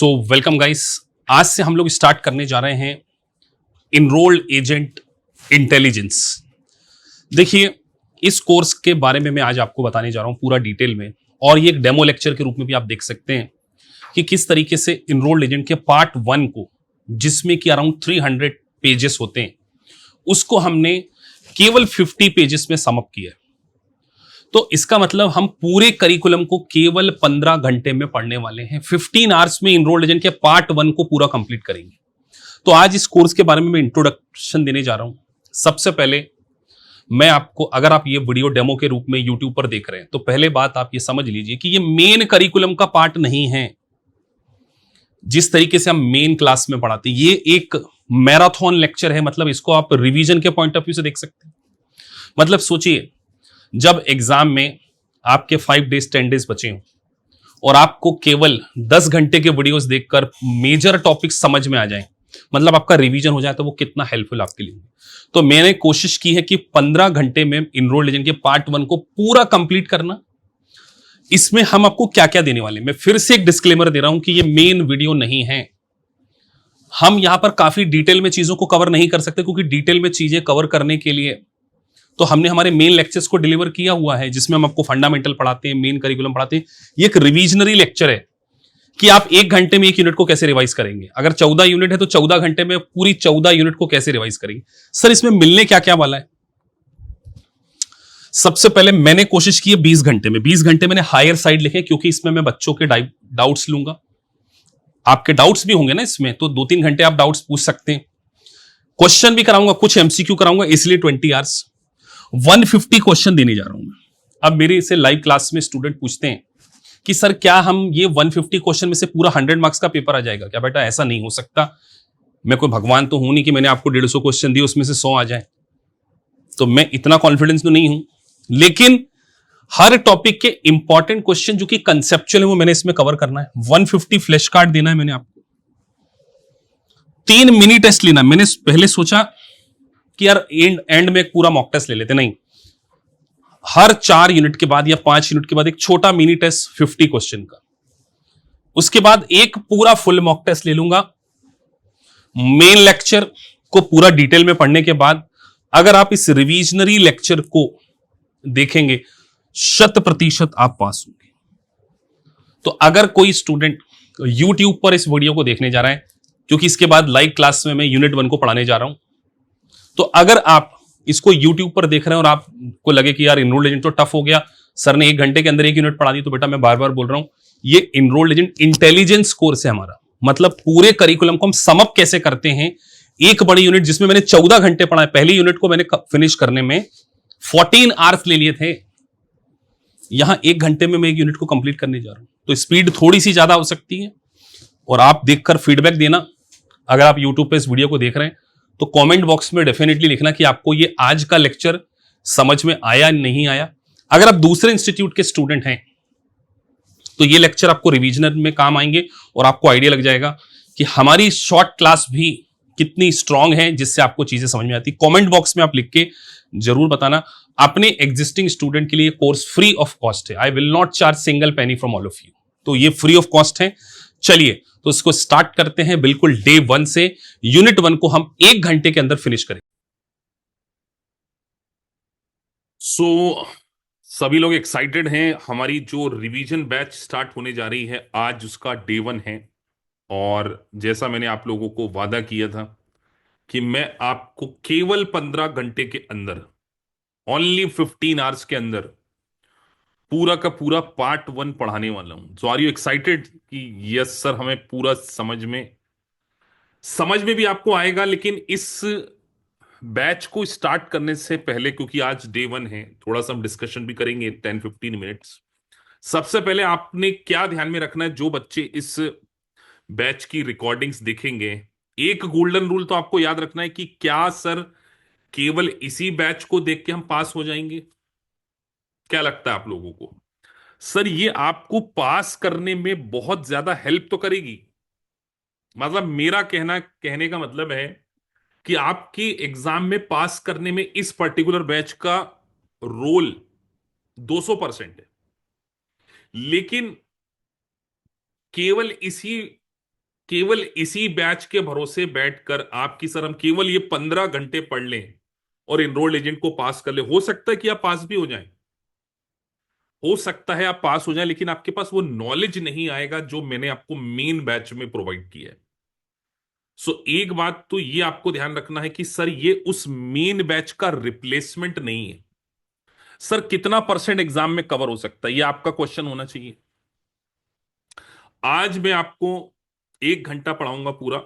So welcome guys. आज से हम लोग स्टार्ट करने जा रहे हैं इनरोल्ड एजेंट इंटेलिजेंस। देखिए, इस कोर्स के बारे में मैं आज आपको बताने जा रहा हूं पूरा डिटेल में, और ये एक डेमो लेक्चर के रूप में भी आप देख सकते हैं कि किस तरीके से इनरोल्ड एजेंट के पार्ट 1 को, जिसमें कि अराउंड 300 पेजेस होते हैं, उसको हमने केवल 50 पेजेस में समअप किया है। तो इसका मतलब हम पूरे करिकुलम को केवल 15 घंटे में पढ़ने वाले हैं। 15 आवर्स में इनरोल्ड एजेंट के पार्ट 1 को पूरा कंप्लीट करेंगे। तो आज इस कोर्स के बारे में मैं इंट्रोडक्शन देने जा रहा हूं। सबसे पहले मैं आपको, अगर आप ये वीडियो डेमो के रूप में यूट्यूब पर देख रहे हैं, तो पहले बात आप ये समझ लीजिए कि ये मेन करिकुलम का पार्ट नहीं है। जिस तरीके से हम मेन क्लास में पढ़ाते हैं, ये एक मैराथन लेक्चर है। मतलब इसको आप रिवीजन के पॉइंट ऑफ व्यू से देख सकते हैं। मतलब सोचिए, जब एग्जाम में आपके 5 डेज 10 डेज बचे हों और आपको केवल 10 घंटे के वीडियोस देखकर मेजर टॉपिक समझ में आ जाएं, मतलब आपका रिवीजन हो जाए, तो वो कितना हेल्पफुल आपके लिए। तो मैंने कोशिश की है कि 15 घंटे में इनरोल्ड एजेंट के पार्ट 1 को पूरा कंप्लीट करना। इसमें हम आपको क्या क्या देने वाले हैं, मैं फिर से एक डिस्क्लेमर दे रहा हूं कि ये मेन वीडियो नहीं है। हम यहां पर काफी डिटेल में चीजों को कवर नहीं कर सकते, क्योंकि डिटेल में चीजें कवर करने के लिए तो हमने हमारे मेन लेक्चर्स को डिलीवर किया हुआ है, जिसमें हम आपको फंडामेंटल पढ़ाते हैं, मेन करिकुलम पढ़ाते हैं। ये एक रिविजनरी लेक्चर है कि आप 1 घंटे में 1 यूनिट को कैसे रिवाइज करेंगे। अगर 14 यूनिट है तो 14 घंटे में पूरी 14 यूनिट को कैसे रिवाइज करेंगे। सर, इसमें मिलने क्या क्या वाला है? सबसे पहले मैंने कोशिश की है 20 घंटे में। 20 घंटे मैंने हायर साइड लिखे, क्योंकि इसमें मैं बच्चों के डाउट्स लूंगा। आपके डाउट्स भी होंगे ना इसमें, तो 2-3 घंटे आप डाउट्स पूछ सकते हैं। क्वेश्चन भी कराऊंगा, कुछ एमसीक्यू कराऊंगा, इसलिए 20 आवर्स। 150 क्वेश्चन देने जा रहा हूं मैं। अब मेरे से लाइव क्लास में स्टूडेंट पूछते हैं कि सर, क्या हम ये 150 क्वेश्चन में से पूरा 100 मार्क्स का पेपर आ जाएगा क्या? बेटा, ऐसा नहीं हो सकता। मैं कोई भगवान तो हूं नहीं कि मैंने आपको 150 क्वेश्चन दिए उसमें से 100 आ जाए। तो मैं इतना कॉन्फिडेंस तो नहीं हूं, लेकिन हर टॉपिक के इंपॉर्टेंट क्वेश्चन जो कि कंसेप्चुअल है, वो मैंने इसमें कवर करना है। 150 फ्लैश कार्ड देना है मैंने आपको। 3 मिनी टेस्ट लेना। मैंने पहले सोचा कि यार एंड में एक पूरा मॉक टेस्ट ले लेते, नहीं, हर 4 यूनिट के बाद या 5 यूनिट के बाद एक छोटा मिनी टेस्ट 50 क्वेश्चन का। उसके बाद एक पूरा फुल मॉक टेस्ट ले लूंगा। मेन लेक्चर को पूरा डिटेल में पढ़ने के बाद अगर आप इस रिविजनरी लेक्चर को देखेंगे, 100% आप पास होंगे। तो अगर कोई स्टूडेंट यूट्यूब पर इस वीडियो को देखने जा रहा है, क्योंकि इसके बाद लाइव क्लास में मैं यूनिट 1 को पढ़ाने जा रहा हूं, तो अगर आप इसको YouTube पर देख रहे हैं और आपको लगे कि यार इनरोल्ड एजेंट तो टफ हो गया, सर ने 1 घंटे के अंदर 1 यूनिट पढ़ा दी, तो बेटा मैं बार बार बोल रहा हूं, ये इनरोल्ड एजेंट इंटेलिजेंस कोर्स है हमारा। मतलब पूरे करिकुलम को हम समअप कैसे करते हैं। एक बड़ी यूनिट जिसमें मैंने 14 घंटे पढ़ा है, पहली यूनिट को मैंने फिनिश करने में 14 आवर्स ले लिए थे। यहां 1 घंटे में मैं 1 यूनिट को कंप्लीट करने जा रहा हूं। तो स्पीड थोड़ी सी ज्यादा हो सकती है, और आप देखकर फीडबैक देना। अगर आप यूट्यूब पे इस वीडियो को देख रहे हैं तो कमेंट बॉक्स में डेफिनेटली लिखना कि आपको ये आज का लेक्चर समझ में आया नहीं आया। अगर आप दूसरे इंस्टीट्यूट के स्टूडेंट हैं तो ये लेक्चर आपको रिवीजन में काम आएंगे, और आपको आइडिया लग जाएगा कि हमारी शॉर्ट क्लास भी कितनी स्ट्रांग है, जिससे आपको चीजें समझ में आती। कमेंट बॉक्स में आप लिख के जरूर बताना। अपने एग्जिस्टिंग स्टूडेंट के लिए कोर्स फ्री ऑफ कॉस्ट है। I will not charge single penny from all of you. तो ये फ्री ऑफ कॉस्ट है। चलिए, तो इसको स्टार्ट करते हैं बिल्कुल डे 1 से। यूनिट 1 को हम 1 घंटे के अंदर फिनिश करेंगे। सभी लोग एक्साइटेड हैं। हमारी जो रिवीजन बैच स्टार्ट होने जा रही है, आज उसका डे 1 है। और जैसा मैंने आप लोगों को वादा किया था कि मैं आपको केवल 15 घंटे के अंदर, ओनली 15 आवर्स के अंदर पूरा का पूरा पार्ट 1 पढ़ाने वाला हूं। सो आर यू एक्साइटेड कि यस सर, हमें पूरा समझ में भी आपको आएगा। लेकिन इस बैच को स्टार्ट करने से पहले, क्योंकि आज डे 1 है, थोड़ा सा हम डिस्कशन भी करेंगे 10-15 मिनट्स। सबसे पहले आपने क्या ध्यान में रखना है, जो बच्चे इस बैच की रिकॉर्डिंग्स देखेंगे, एक गोल्डन रूल तो आपको याद रखना है कि क्या सर केवल इसी बैच को देख के हम पास हो जाएंगे? क्या लगता है आप लोगों को? सर, ये आपको पास करने में बहुत ज्यादा हेल्प तो करेगी। मतलब मेरा कहने का मतलब है कि आपकी एग्जाम में पास करने में इस पर्टिकुलर बैच का रोल 200% है। लेकिन केवल इसी केवल इसी बैच के भरोसे बैठकर आपकी सर हम केवल ये 15 घंटे पढ़ लें और इनरोल्ड एजेंट को पास कर ले, हो सकता है कि आप पास भी हो जाएं, हो सकता है आप पास हो जाएं, लेकिन आपके पास वो नॉलेज नहीं आएगा जो मैंने आपको मेन बैच में प्रोवाइड किया है। सो एक बात तो ये आपको ध्यान रखना है कि सर ये उस मेन बैच का रिप्लेसमेंट नहीं है। सर कितना परसेंट एग्जाम में कवर हो सकता है, ये आपका क्वेश्चन होना चाहिए। आज मैं आपको 1 घंटा पढ़ाऊंगा पूरा,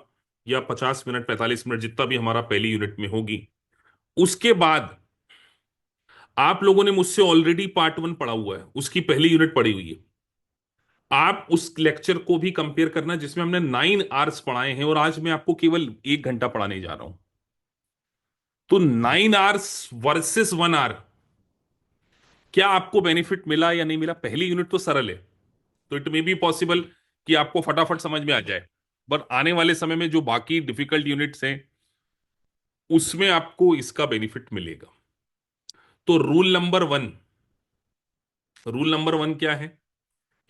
या 50 मिनट 45 मिनट जितना भी हमारा पहली यूनिट में होगी। उसके बाद आप लोगों ने मुझसे ऑलरेडी पार्ट 1 पढ़ा हुआ है, उसकी पहली यूनिट पढ़ी हुई है। आप उस लेक्चर को भी कंपेयर करना जिसमें हमने 9 आवर्स पढ़ाए हैं, और आज मैं आपको केवल 1 घंटा पढ़ाने जा रहा हूं। तो 9 आवर्स वर्सेस 1 आवर, क्या आपको बेनिफिट मिला या नहीं मिला? पहली यूनिट तो सरल है, तो इट मे बी पॉसिबल कि आपको फटाफट समझ में आ जाए, बट आने वाले समय में जो बाकी डिफिकल्ट यूनिट्स हैं उसमें आपको इसका बेनिफिट मिलेगा। तो रूल नंबर 1 क्या है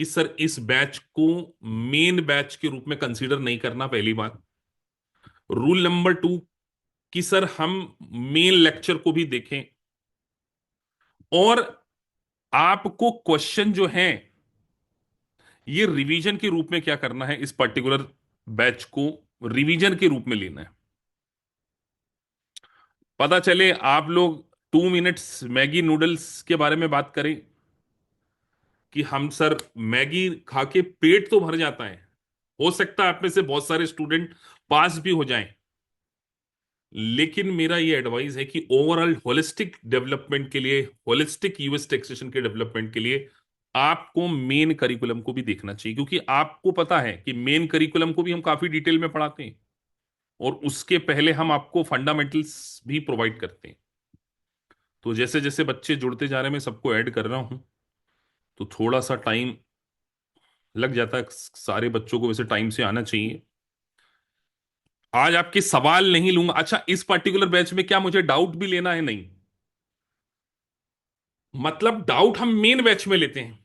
कि सर इस बैच को मेन बैच के रूप में कंसीडर नहीं करना, पहली बात। रूल नंबर 2 कि सर हम मेन लेक्चर को भी देखें, और आपको क्वेश्चन जो है ये रिवीजन के रूप में क्या करना है, इस पर्टिकुलर बैच को रिवीजन के रूप में लेना है। पता चले आप लोग 2 मिनट्स मैगी नूडल्स के बारे में बात करें कि हम सर मैगी खा के पेट तो भर जाता है, हो सकता है आप में से बहुत सारे स्टूडेंट पास भी हो जाएं, लेकिन मेरा ये एडवाइस है कि ओवरऑल होलिस्टिक डेवलपमेंट के लिए, होलिस्टिक यूएस टैक्सेशन के डेवलपमेंट के लिए आपको मेन करिकुलम को भी देखना चाहिए, क्योंकि आपको पता है कि मेन करिकुलम को भी हम काफी डिटेल में पढ़ाते हैं, और उसके पहले हम आपको फंडामेंटल्स भी प्रोवाइड करते हैं। तो जैसे जैसे बच्चे जुड़ते जा रहे हैं मैं सबको ऐड कर रहा हूं, तो थोड़ा सा टाइम लग जाता है, सारे बच्चों को वैसे टाइम से आना चाहिए। आज आपके सवाल नहीं लूंगा। अच्छा, इस पर्टिकुलर बैच में क्या मुझे डाउट भी लेना है? नहीं, मतलब डाउट हम मेन बैच में लेते हैं।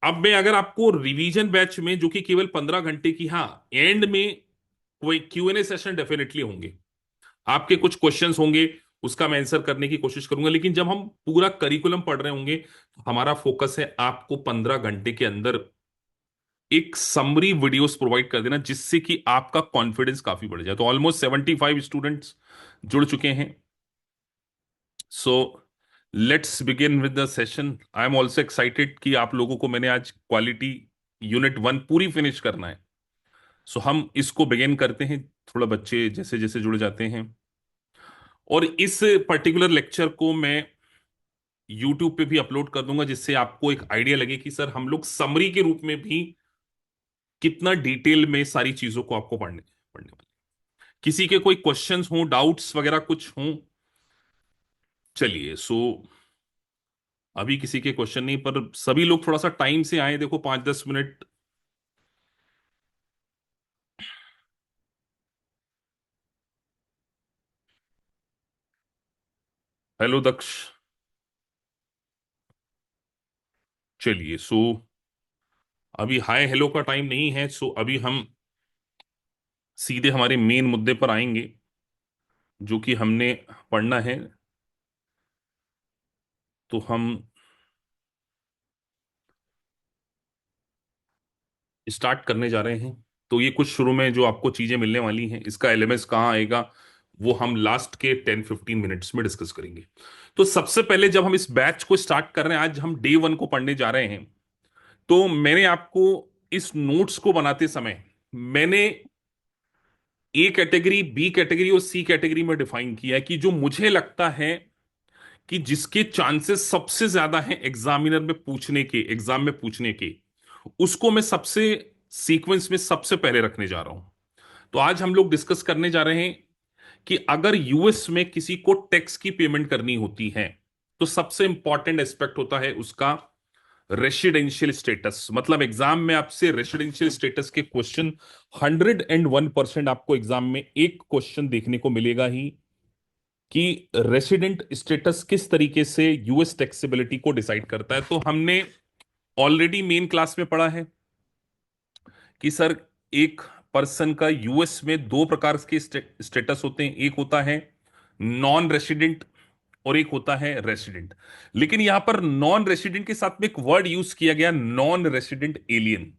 अब मैं अगर आपको रिवीजन बैच में, जो कि केवल 15 घंटे की, हाँ एंड में कोई Q&A सेशन डेफिनेटली होंगे, आपके कुछ क्वेश्चंस होंगे, उसका मैं आंसर करने की कोशिश करूंगा, लेकिन जब हम पूरा करिकुलम पढ़ रहे होंगे तो हमारा फोकस है आपको 15 घंटे के अंदर एक समरी वीडियोस प्रोवाइड कर देना, जिससे कि आपका कॉन्फिडेंस काफी बढ़ जाए। तो ऑलमोस्ट 75 स्टूडेंट्स जुड़ चुके हैं। So let's begin with the session. I am also excited कि आप लोगों को मैंने आज क्वालिटी यूनिट 1 पूरी फिनिश करना है। सो हम इसको बिगिन करते हैं, थोड़ा बच्चे जैसे जैसे जुड़ जाते हैं। और इस पर्टिकुलर लेक्चर को मैं यूट्यूब पे भी अपलोड कर दूंगा, जिससे आपको एक आइडिया लगे कि सर हम लोग समरी के रूप में भी कितना डिटेल में सारी चीजों को आपको पढ़ने पढ़ने वाले। किसी के कोई क्वेश्चंस हो, डाउट्स वगैरह कुछ हो? चलिए, सो अभी किसी के क्वेश्चन नहीं, पर सभी लोग थोड़ा सा टाइम से आए, देखो 5-10 मिनट। हेलो दक्ष। चलिए, सो अभी हाय हेलो का टाइम नहीं है, सो अभी हम सीधे हमारे मेन मुद्दे पर आएंगे जो कि हमने पढ़ना है। तो हम स्टार्ट करने जा रहे हैं। तो ये कुछ शुरू में जो आपको चीजें मिलने वाली हैं, इसका एलएमएस कहाँ आएगा वो हम लास्ट के 10-15 मिनट्स में डिस्कस करेंगे। तो सबसे पहले जब हम इस बैच को स्टार्ट कर रहे हैं, आज हम डे 1 को पढ़ने जा रहे हैं, तो मैंने आपको इस नोट्स को बनाते समय मैंने ए कैटेगरी, बी कैटेगरी और सी कैटेगरी में डिफाइन किया है कि जो मुझे लगता है कि जिसके चांसेस सबसे ज्यादा हैं एग्जामिनर में पूछने के, एग्जाम में पूछने के, उसको मैं सबसे सीक्वेंस में सबसे पहले रखने जा रहा हूं। तो आज हम लोग डिस्कस करने जा रहे हैं कि अगर यूएस में किसी को टैक्स की पेमेंट करनी होती है, तो सबसे इंपॉर्टेंट एस्पेक्ट होता है उसका रेसिडेंशियल स्टेटस। मतलब एग्जाम में आपसे रेसिडेंशियल स्टेटस के क्वेश्चन 101% आपको एग्जाम में एक क्वेश्चन देखने को मिलेगा ही, कि रेसिडेंट स्टेटस किस तरीके से यूएस टैक्सेबिलिटी को डिसाइड करता है। तो हमने ऑलरेडी मेन क्लास में पढ़ा है कि सर एक पर्सन का यूएस में दो प्रकार के स्टेटस होते हैं, एक होता है नॉन रेसिडेंट और एक होता है रेसिडेंट। लेकिन यहां पर नॉन रेसिडेंट के साथ में एक वर्ड यूज किया गया, नॉन रेसिडेंट एलियन।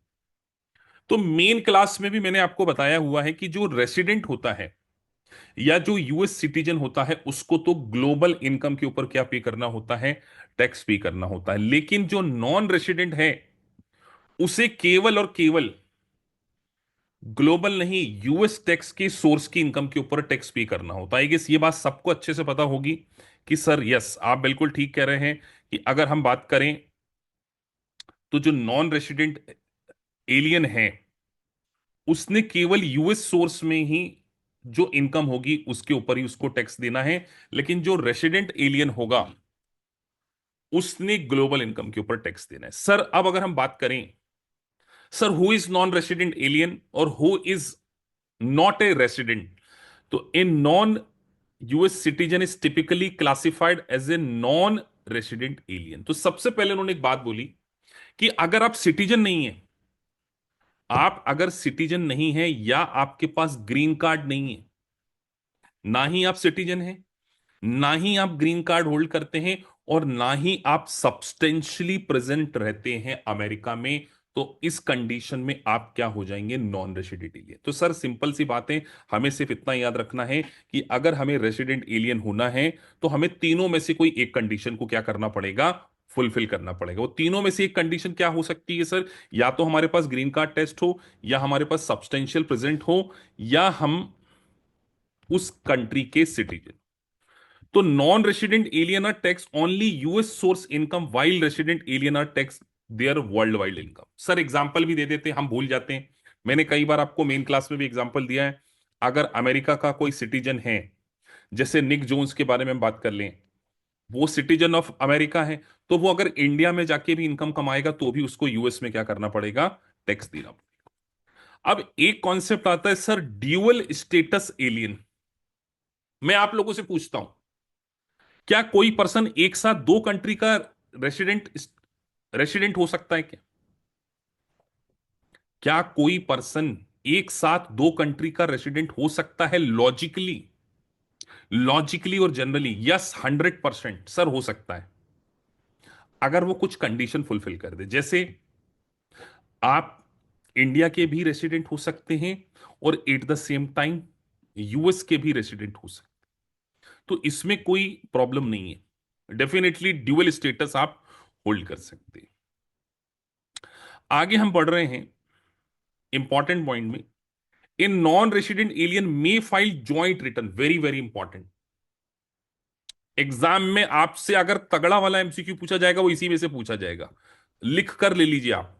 तो मेन क्लास में भी मैंने आपको बताया हुआ है कि जो रेसिडेंट होता है या जो यूएस सिटीजन होता है उसको तो ग्लोबल इनकम के ऊपर क्या पे करना होता है, टैक्स पे करना होता है। लेकिन जो नॉन रेसिडेंट है उसे केवल और केवल ग्लोबल नहीं, यूएस टैक्स की सोर्स की इनकम के ऊपर टैक्स पे करना होता है। आई गेस ये बात सबको अच्छे से पता होगी कि सर यस, आप बिल्कुल ठीक कह रहे हैं कि अगर हम बात करें तो जो नॉन रेसिडेंट एलियन है उसने केवल यूएस सोर्स में ही जो इनकम होगी उसके ऊपर ही उसको टैक्स देना है। लेकिन जो रेसिडेंट एलियन होगा उसने ग्लोबल इनकम के ऊपर टैक्स देना है। सर अब अगर हम बात करें sir who is non resident alien और who is not a resident, तो a non US citizen is typically classified as a non resident alien. तो सबसे पहले उन्होंने एक बात बोली कि अगर आप सिटीजन नहीं है, आप अगर सिटीजन नहीं है या आपके पास ग्रीन कार्ड नहीं है, ना ही आप सिटीजन हैं, ना ही आप ग्रीन कार्ड होल्ड करते हैं और ना ही आप सब्सटेंशियली प्रेजेंट रहते हैं अमेरिका में, तो इस कंडीशन में आप क्या हो जाएंगे, नॉन रेसिडेंट एलियन। तो सर सिंपल सी बात है, हमें सिर्फ इतना याद रखना है कि अगर हमें रेसिडेंट एलियन होना है तो हमें तीनों में से कोई एक कंडीशन को क्या करना पड़ेगा, फुलफिल करना पड़ेगा। वो तीनों में से एक कंडीशन क्या हो सकती है सर, या तो हमारे पास ग्रीन कार्ड टेस्ट हो, या हमारे पास सब्सटेंशियल प्रेजेंट हो, या हम उस कंट्री के सिटीजन। तो non resident alien are tax only US source income while resident alien are tax their world wide income. Sir example भी दे देते हैं, हम भूल जाते हैं। मैंने कई बार आपको मेन क्लास में भी एग्जांपल दिया है। अगर अमेरिका का कोई सिटीजन है, जैसे निक जोन्स के बारे में हम बात कर लें, वो सिटीजन ऑफ अमेरिका है, तो वो अगर इंडिया में जाके भी इनकम कमाएगा तो भी उसको यूएस में क्या करना पड़ेगा, टैक्स देना पड़ेगा। अब एक कॉन्सेप्ट आता है सर ड्यूअल स्टेटस एलियन। मैं आप लोगों से पूछता हूं, क्या कोई पर्सन एक साथ दो कंट्री का रेसिडेंट रेसिडेंट हो सकता है क्या? क्या कोई पर्सन एक साथ दो कंट्री का रेसिडेंट हो सकता है? लॉजिकली, लॉजिकली और जनरली यस, 100% सर हो सकता है, अगर वो कुछ कंडीशन फुलफिल कर दे। जैसे आप इंडिया के भी रेसिडेंट हो सकते हैं और at the same time US के भी रेसिडेंट हो सकते हैं, तो इसमें कोई प्रॉब्लम नहीं है। डेफिनेटली ड्यूअल स्टेटस आप होल्ड कर सकते हैं। आगे हम बढ़ रहे हैं इंपॉर्टेंट पॉइंट में, in non resident alien may file joint return. Very very important, exam में आपसे अगर तगड़ा वाला एमसीक्यू पूछा जाएगा वो इसी में से पूछा जाएगा, लिख कर ले लीजिए आप।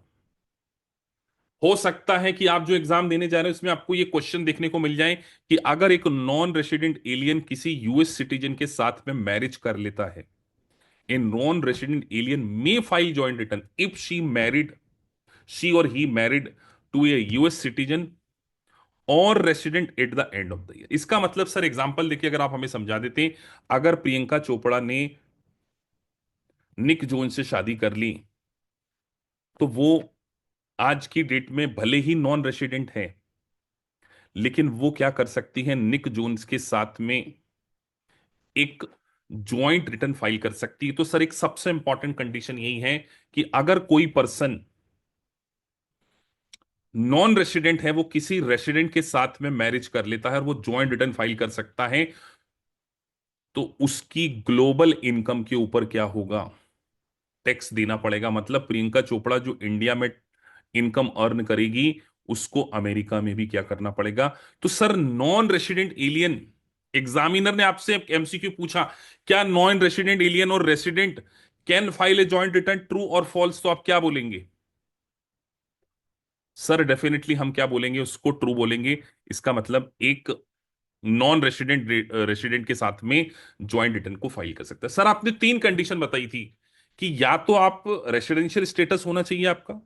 हो सकता है कि आप जो एग्जाम देने जा रहे हैं उसमें आपको ये क्वेश्चन देखने को मिल जाए कि अगर एक नॉन रेसिडेंट एलियन किसी यूएस सिटीजन के साथ में मैरिज कर लेता है, a non resident alien may file joint return if she और he married to a US citizen और resident at the end of the year. इसका मतलब सर एग्जांपल देखिए, अगर आप हमें समझा देते, अगर प्रियंका चोपड़ा ने निक जोन से शादी कर ली तो वो आज की डेट में भले ही नॉन रेसिडेंट है, लेकिन वो क्या कर सकती है, निक जोन्स के साथ में एक ज्वाइंट रिटर्न फाइल कर सकती है। तो सर एक सबसे इंपॉर्टेंट कंडीशन यही है कि अगर कोई पर्सन नॉन रेसिडेंट है, वो किसी रेसिडेंट के साथ में मैरिज कर लेता है और वो ज्वाइंट रिटर्न फाइल कर सकता है, तो उसकी ग्लोबल इनकम के ऊपर क्या होगा, टैक्स देना पड़ेगा। मतलब प्रियंका चोपड़ा जो इंडिया में इनकम अर्न करेगी उसको अमेरिका में भी क्या करना पड़ेगा। तो sir non resident alien, examiner ने आपसे एमसीक्यू पूछा क्या नॉन रेसिडेंट एलियन और resident can file a joint return, true और फॉल्स, तो आप क्या बोलेंगे? सर डेफिनेटली हम क्या बोलेंगे, उसको ट्रू बोलेंगे। इसका मतलब एक नॉन रेसिडेंट रेसिडेंट के साथ में ज्वाइंट रिटर्न को फाइल कर सकता है। सर आपने तीन कंडीशन बताई थी कि या तो आप रेसिडेंशियल स्टेटस होना चाहिए आपका,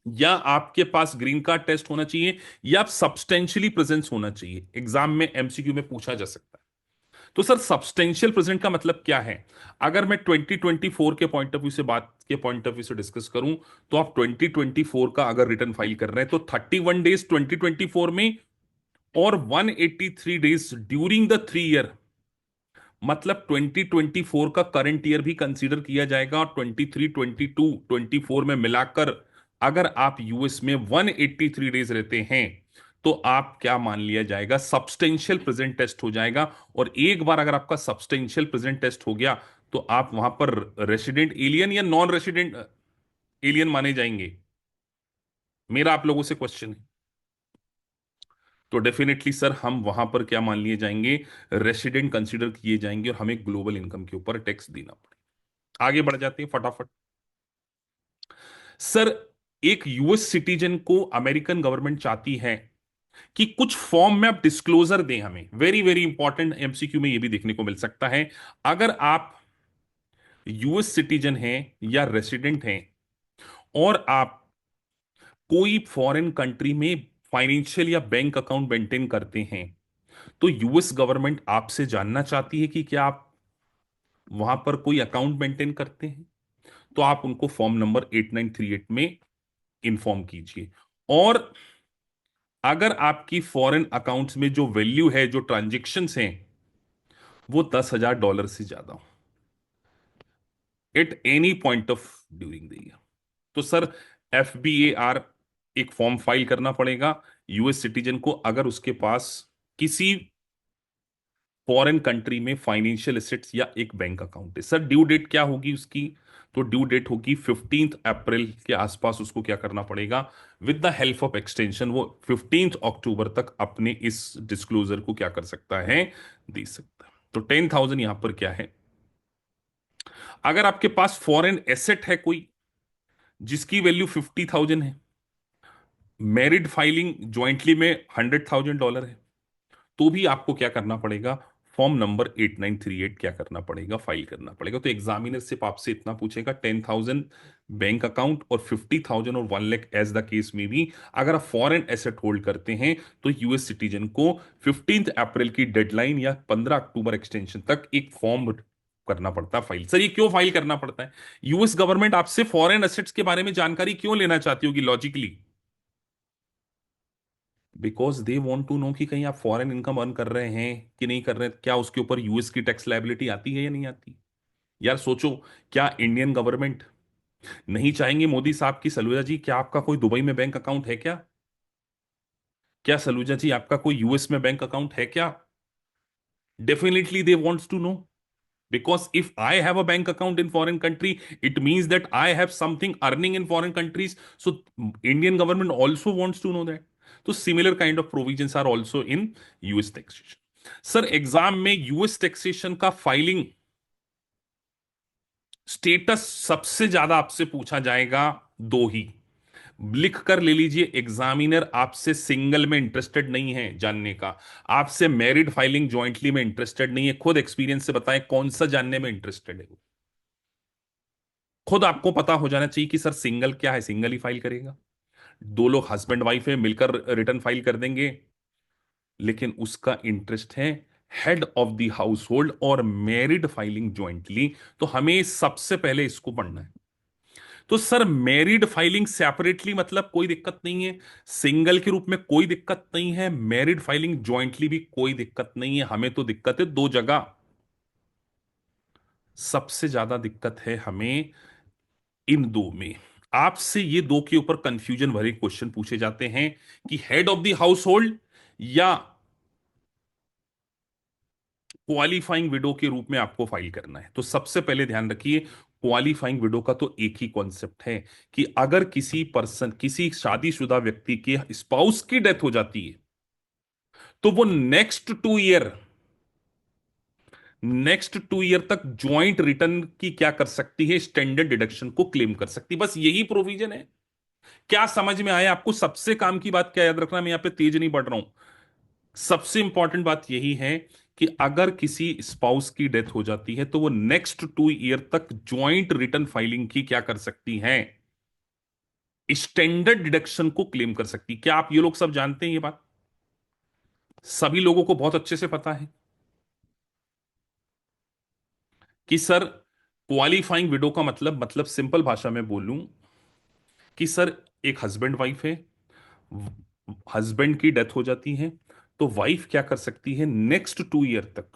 या आपके पास ग्रीन कार्ड टेस्ट होना चाहिए, या आप सब्सटेंशियली प्रेजेंस होना चाहिए। एग्जाम में एमसीक्यू में पूछा जा सकता है। तो सर सब्सटेंशियल प्रेजेंट का मतलब क्या है? अगर मैं 2024 के पॉइंट ऑफ व्यू से बात के पॉइंट ऑफ व्यू से डिस्कस करूं, तो आप 2024 का अगर रिटर्न फाइल कर रहे हैं तो 31 डेज 2024 में और 183 डेज ड्यूरिंग द 3 ईयर, मतलब 2024 का करंट ईयर भी कंसीडर किया जाएगा और 23, 22, 24 में मिलाकर अगर आप यूएस में 183 डेज रहते हैं तो आप क्या मान लिया जाएगा, सब्सटेंशियल प्रेजेंट टेस्ट हो जाएगा। और एक बार अगर आपका सब्सटेंशियल प्रेजेंट टेस्ट हो गया तो आप वहां पर रेसिडेंट एलियन या नॉन रेसिडेंट एलियन माने जाएंगे। मेरा आप लोगों से क्वेश्चन है। तो डेफिनेटली सर हम वहां पर क्या मान लिए जाएंगे, रेसिडेंट कंसीडर किए जाएंगे और हमें ग्लोबल इनकम के ऊपर टैक्स देना पड़ेगा। आगे बढ़ जाते हैं फटाफट। सर एक यूएस सिटीजन को अमेरिकन गवर्नमेंट चाहती है कि कुछ फॉर्म में आप डिस्क्लोजर दें हमें। वेरी वेरी इंपॉर्टेंट, एमसीक्यू में ये भी देखने को मिल सकता है। अगर आप यूएस सिटीजन हैं या रेसिडेंट हैं और आप कोई फॉरेन कंट्री में फाइनेंशियल या बैंक अकाउंट मेंटेन करते हैं, तो यूएस गवर्नमेंट आपसे जानना चाहती है कि क्या आप वहां पर कोई अकाउंट मेंटेन करते हैं, तो आप उनको फॉर्म नंबर 8938 में इंफॉर्म कीजिए। और अगर आपकी फॉरेन अकाउंट्स में जो वैल्यू है, जो ट्रांजेक्शन्स हैं, वो $10,000 से ज्यादा हो at any point of during the year, तो सर FBAR एक फॉर्म फाइल करना पड़ेगा यूएस सिटीजन को अगर उसके पास किसी फॉरेन कंट्री में फाइनेंशियल एसेट्स या एक बैंक अकाउंट है। सर ड्यू डेट क्या होगी उसकी? तो ड्यू डेट होगी 15 अप्रैल के आसपास। उसको क्या करना पड़ेगा, with the help of extension वो 15 अक्टूबर तक अपने इस डिस्क्लोजर को क्या कर सकता है, दे सकता है। तो 10,000 यहां पर क्या है, अगर आपके पास फॉरेन एसेट है कोई जिसकी वैल्यू 50,000 है, मैरिड फाइलिंग ज्वाइंटली में $100,000 है, तो भी आपको क्या करना पड़ेगा, फॉर्म नंबर 8938 क्या करना पड़ेगा, फाइल करना पड़ेगा। तो एग्जामिनर सिर्फ आपसे इतना पूछेगा, 10,000 बैंक अकाउंट और 50,000 और 1 लाख एज द केस में भी अगर आप फॉरेन एसेट होल्ड करते हैं तो यूएस सिटीजन को 15 अप्रैल की डेडलाइन या 15 अक्टूबर एक्सटेंशन तक एक फॉर्म करना पड़ता है फाइल। सर ये क्यों फाइल करना पड़ता है? यूएस गवर्नमेंट आपसे फॉरेन एसेट्स के बारे में जानकारी क्यों लेना चाहती होगी logically? Because they want to know कि कहीं आप फॉरेन इनकम अर्न कर रहे हैं कि नहीं कर रहे हैं, क्या उसके ऊपर यूएस की टैक्स लायबिलिटी आती है या नहीं आती। यार सोचो, क्या इंडियन गवर्नमेंट नहीं चाहेंगे मोदी साहब की, सलूजा जी क्या आपका कोई दुबई में बैंक अकाउंट है क्या? क्या सलूजा जी आपका कोई यूएस में बैंक अकाउंट है क्या? Definitely they wants to know, because if I have a bank account in foreign country, it means that I have something earning in foreign countries. So Indian government also wants to know that. So similar kind of provisions are also in US taxation. Sir exam में US taxation का filing status सबसे ज्यादा आपसे पूछा जाएगा, दो ही लिख कर ले लीजिए। एग्जामिनर आपसे सिंगल में इंटरेस्टेड नहीं है जानने का, आपसे मैरिड फाइलिंग ज्वाइंटली में इंटरेस्टेड नहीं है। खुद एक्सपीरियंस से बताएं कौन सा जानने में इंटरेस्टेड है वो। खुद आपको पता हो जाना चाहिए कि सर सिंगल क्या है, सिंगल ही फाइल करेगा, दो लोग हस्बैंड वाइफ है मिलकर रिटर्न फाइल कर देंगे, लेकिन उसका इंटरेस्ट है head of the house hold और मैरिड फाइलिंग ज्वाइंटली। तो हमें सबसे पहले इसको पढ़ना है। तो सर मैरिड फाइलिंग सेपरेटली मतलब कोई दिक्कत नहीं है, सिंगल के रूप में कोई दिक्कत नहीं है, मैरिड फाइलिंग ज्वाइंटली भी कोई दिक्कत नहीं है। हमें तो दिक्कत है दो जगह, सबसे ज्यादा दिक्कत है हमें इन दो में। आपसे ये दो के ऊपर कंफ्यूजन भरे क्वेश्चन पूछे जाते हैं कि head of the house hold या क्वालिफाइंग विडो के रूप में आपको फाइल करना है। तो सबसे पहले ध्यान रखिए, क्वालिफाइंग विडो का तो एक ही कॉन्सेप्ट है कि अगर किसी पर्सन, किसी शादीशुदा व्यक्ति के स्पाउस की डेथ हो जाती है तो वो नेक्स्ट 2 ईयर तक ज्वाइंट रिटर्न की क्या कर सकती है, स्टैंडर्ड डिडक्शन को क्लेम कर सकती है। बस यही प्रोविजन है। क्या समझ में आया आपको? सबसे काम की बात क्या याद रखना, मैं यहां पे तेज नहीं बढ़ रहा हूं, सबसे इंपॉर्टेंट बात यही है कि अगर किसी स्पाउस की डेथ हो जाती है तो वो नेक्स्ट 2 ईयर तक ज्वाइंट रिटर्न फाइलिंग की क्या कर सकती है, स्टैंडर्ड डिडक्शन को क्लेम कर सकती। क्या आप ये लोग सब जानते हैं? ये बात सभी लोगों को बहुत अच्छे से पता है। कि सर क्वालिफाइंग विडो का मतलब सिंपल भाषा में बोलूं कि सर एक हस्बैंड वाइफ है, हस्बैंड की डेथ हो जाती है, तो वाइफ क्या कर सकती है नेक्स्ट 2 ईयर तक,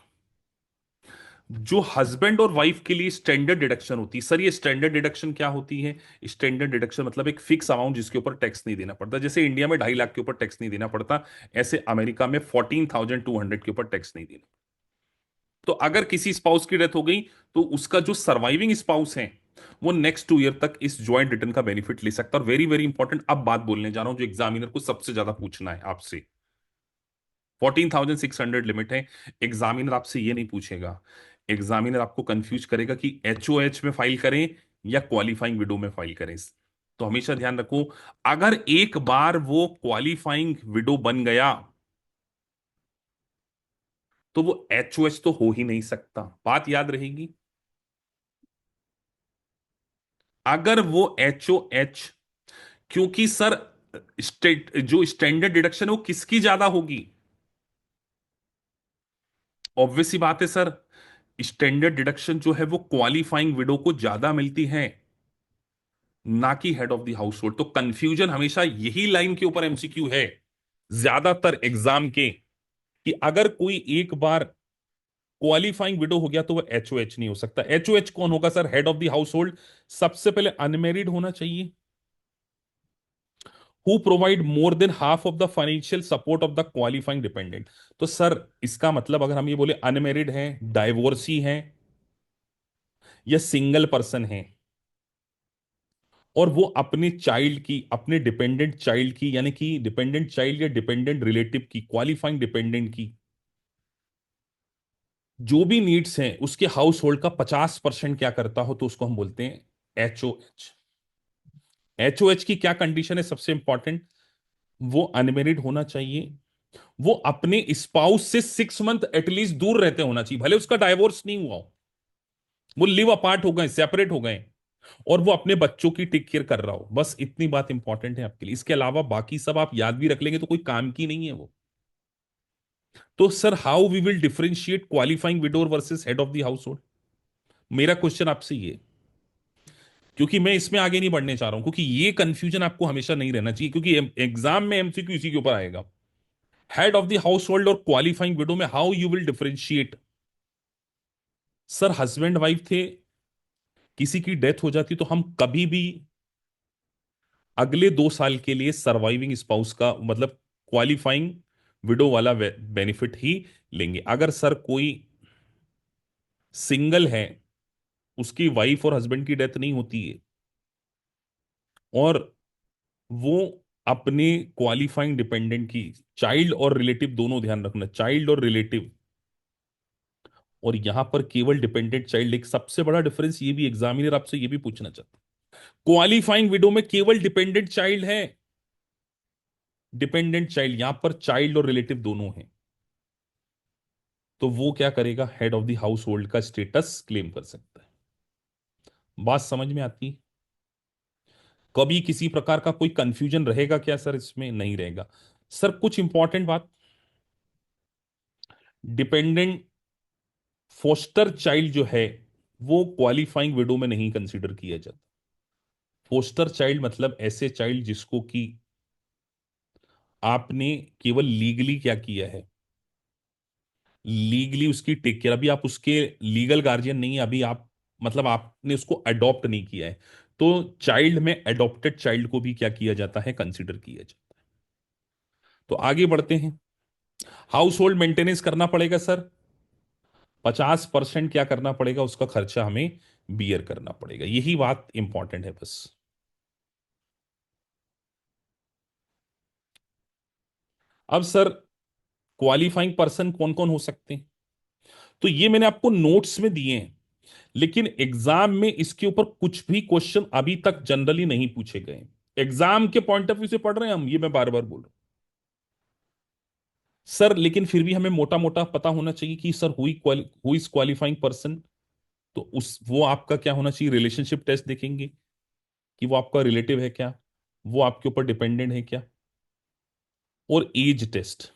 जो हस्बैंड और वाइफ के लिए स्टैंडर्ड डिडक्शन होती है। सर ये स्टैंडर्ड डिडक्शन क्या होती है? स्टैंडर्ड डिडक्शन मतलब एक फिक्स अमाउंट जिसके ऊपर टैक्स नहीं देना पड़ता। जैसे इंडिया में 2.5 लाख के ऊपर टैक्स नहीं देना पड़ता, ऐसे अमेरिका में 14,200 के ऊपर टैक्स नहीं देना। तो अगर किसी स्पाउस की डेथ हो गई तो उसका जो सर्वाइविंग स्पाउस है वो नेक्स्ट 2 ईयर तक इस ज्वाइंट रिटर्न का बेनिफिट ले सकता है। और वेरी वेरी इंपॉर्टेंट अब बात बोलने जा रहा हूं जो एग्जामिनर को सबसे ज्यादा पूछना है आपसे। 14,600 लिमिट है। एग्जामिनर आपसे ये नहीं पूछेगा, एग्जामिनर आपको कंफ्यूज करेगा कि एचओएच में फाइल करें या क्वालिफाइंग विडो में फाइल करें। तो हमेशा ध्यान रखो, अगर एक बार वो क्वालिफाइंग विडो बन गया तो वो एचओएच तो हो ही नहीं सकता। बात याद रहेगी। अगर वो एचओएच, क्योंकि सर जो स्टैंडर्ड डिडक्शन है वो किसकी ज्यादा होगी? ऑब्वियस सी बात है सर, स्टैंडर्ड डिडक्शन जो है वो क्वालिफाइंग विडो को ज्यादा मिलती है, ना कि head of the house hold. तो कंफ्यूजन हमेशा यही लाइन के ऊपर एमसीक्यू है ज्यादातर एग्जाम के, कि अगर कोई एक बार क्वालिफाइंग विडो हो गया तो वो एचओएच नहीं हो सकता। एचओएच कौन होगा sir? Head of the house hold. सबसे पहले अनमेरिड होना चाहिए, who provide more than half of the financial support of the qualifying dependent. तो सर इसका मतलब अगर हम ये बोले अनमेरिड हैं, डाइवोर्सी हैं, या सिंगल पर्सन हैं, और वो अपने चाइल्ड की, अपने डिपेंडेंट चाइल्ड की, यानी कि डिपेंडेंट चाइल्ड या डिपेंडेंट रिलेटिव की, क्वालिफाइंग डिपेंडेंट की जो भी नीड्स हैं उसके हाउस होल्ड का 50% क्या करता हो, तो उसको हम बोलते हैं एचओएच। एचओएच की क्या कंडीशन है सबसे इंपॉर्टेंट? वो अनमेरिड होना चाहिए, वो अपने स्पाउस से 6 मंथ एटलीस्ट दूर रहते होना चाहिए, भले उसका डाइवोर्स नहीं हुआ हो, वो लिव अपार्ट हो गए, सेपरेट हो गए, और वो अपने बच्चों की टेक केयर कर रहा हो। बस इतनी बात इंपॉर्टेंट है आपके लिए, इसके अलावा बाकी सब आप याद भी रख लेंगे तो कोई काम की नहीं है वो। तो sir how we will differentiate qualifying widower versus head of the household? मेरा क्वेश्चन आपसे ये, क्योंकि मैं इसमें आगे नहीं बढ़ने चाह रहा हूं, क्योंकि ये कंफ्यूजन आपको हमेशा नहीं रहना चाहिए, क्योंकि एग्जाम में एमसीक्यू इसी के ऊपर आएगा। Head of the house hold और क्वालिफाइंग विडो में how you will differentiate? Sir husband wife थे, किसी की डेथ हो जाती तो हम कभी भी अगले 2 साल के लिए सर्वाइविंग स्पाउस का मतलब क्वालिफाइंग विडो वाला बेनिफिट ही लेंगे। अगर सर कोई सिंगल है, उसकी वाइफ और हस्बैंड की डेथ नहीं होती है, और वो अपने क्वालिफाइंग डिपेंडेंट की, चाइल्ड और रिलेटिव दोनों ध्यान रखना, चाइल्ड और रिलेटिव, और यहां पर केवल डिपेंडेंट चाइल्ड। एक सबसे बड़ा डिफरेंस ये भी एग्जामिनर आपसे ये भी पूछना चाहता है, क्वालिफाइंग विडो में केवल डिपेंडेंट चाइल्ड है, डिपेंडेंट चाइल्ड, यहां पर चाइल्ड और रिलेटिव दोनों हैं, तो वो क्या करेगा? Head of the house hold का स्टेटस क्लेम कर सकता है। बात समझ में आती है? कभी किसी प्रकार का कोई कंफ्यूजन रहेगा क्या सर? इसमें नहीं रहेगा। सर कुछ इंपॉर्टेंट बात, डिपेंडेंट फोस्टर चाइल्ड जो है वो क्वालिफाइंग विडो में नहीं कंसीडर किया जाता। फोस्टर चाइल्ड मतलब ऐसे चाइल्ड जिसको कि आपने केवल लीगली क्या किया है, लीगली उसकी टेक केयर, अभी आप उसके लीगल गार्जियन नहीं है, अभी आप मतलब आपने उसको अडॉप्ट नहीं किया है। तो चाइल्ड में अडॉप्टेड चाइल्ड को भी क्या किया जाता है? कंसिडर किया जाता है। तो आगे बढ़ते हैं। हाउस होल्ड मेंटेनेंस करना पड़ेगा सर, 50% क्या करना पड़ेगा? उसका खर्चा हमें बियर करना पड़ेगा। यही बात इंपॉर्टेंट है बस। अब सर क्वालिफाइंग पर्सन कौन कौन हो सकते हैं? तो ये मैंने आपको नोट्स में दिए हैं, लेकिन एग्जाम में इसके ऊपर कुछ भी क्वेश्चन अभी तक जनरली नहीं पूछे गए। एग्जाम के पॉइंट ऑफ व्यू से पढ़ रहे हैं हम, ये मैं बार बार बोल रहा हूं सर, लेकिन फिर भी हमें मोटा मोटा पता होना चाहिए कि sir who is qualifying person. तो उस वो आपका क्या होना चाहिए? रिलेशनशिप टेस्ट देखेंगे कि वो आपका रिलेटिव है क्या, वो आपके ऊपर डिपेंडेंट है क्या, और एज टेस्ट।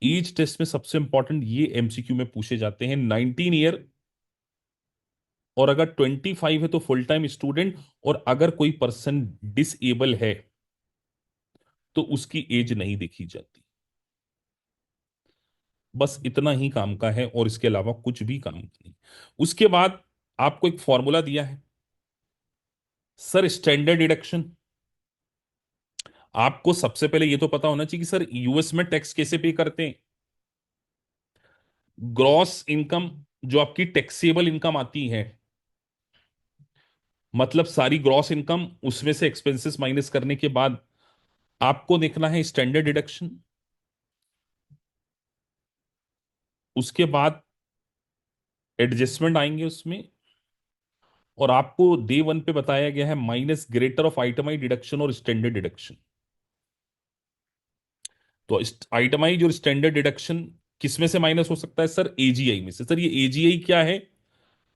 एज टेस्ट में सबसे इंपॉर्टेंट ये एमसीक्यू में पूछे जाते हैं, 19 ईयर और अगर 25 है तो फुल टाइम स्टूडेंट, और अगर कोई पर्सन डिसेबल है तो उसकी एज नहीं देखी जाती। बस इतना ही काम का है और इसके अलावा कुछ भी काम नहीं। उसके बाद आपको एक फॉर्मूला दिया है सर, स्टैंडर्ड डिडक्शन। आपको सबसे पहले ये तो पता होना चाहिए कि सर यूएस में टैक्स कैसे पे करते हैं। ग्रॉस इनकम, जो आपकी टैक्सेबल इनकम आती है, मतलब सारी ग्रॉस इनकम, उसमें से एक्सपेंसेस माइनस करने के बाद आपको देखना है स्टैंडर्ड डिडक्शन। उसके बाद एडजस्टमेंट आएंगे उसमें, और आपको डे वन पे बताया गया है minus greater of itemised deduction और स्टैंडर्ड डिडक्शन। तो आइटमाइज और स्टैंडर्ड डिडक्शन किस में से माइनस हो सकता है सर? एजीआई में से। सर ये एजीआई क्या है?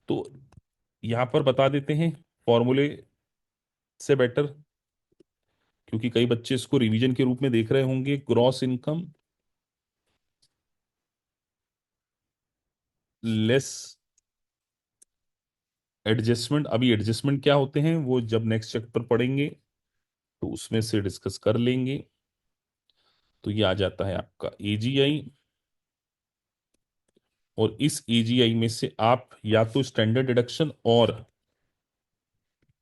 तो यहां पर बता देते हैं फॉर्मूले से बेटर, क्योंकि कई बच्चे इसको रिवीजन के रूप में देख रहे होंगे। Gross income less adjustment. अभी एडजस्टमेंट क्या होते हैं वो जब नेक्स्ट चैप्टर पढ़ेंगे तो उसमें से डिस्कस कर लेंगे। तो ये आ जाता है आपका एजीआई, और इस एजीआई में से आप या तो स्टैंडर्ड डिडक्शन और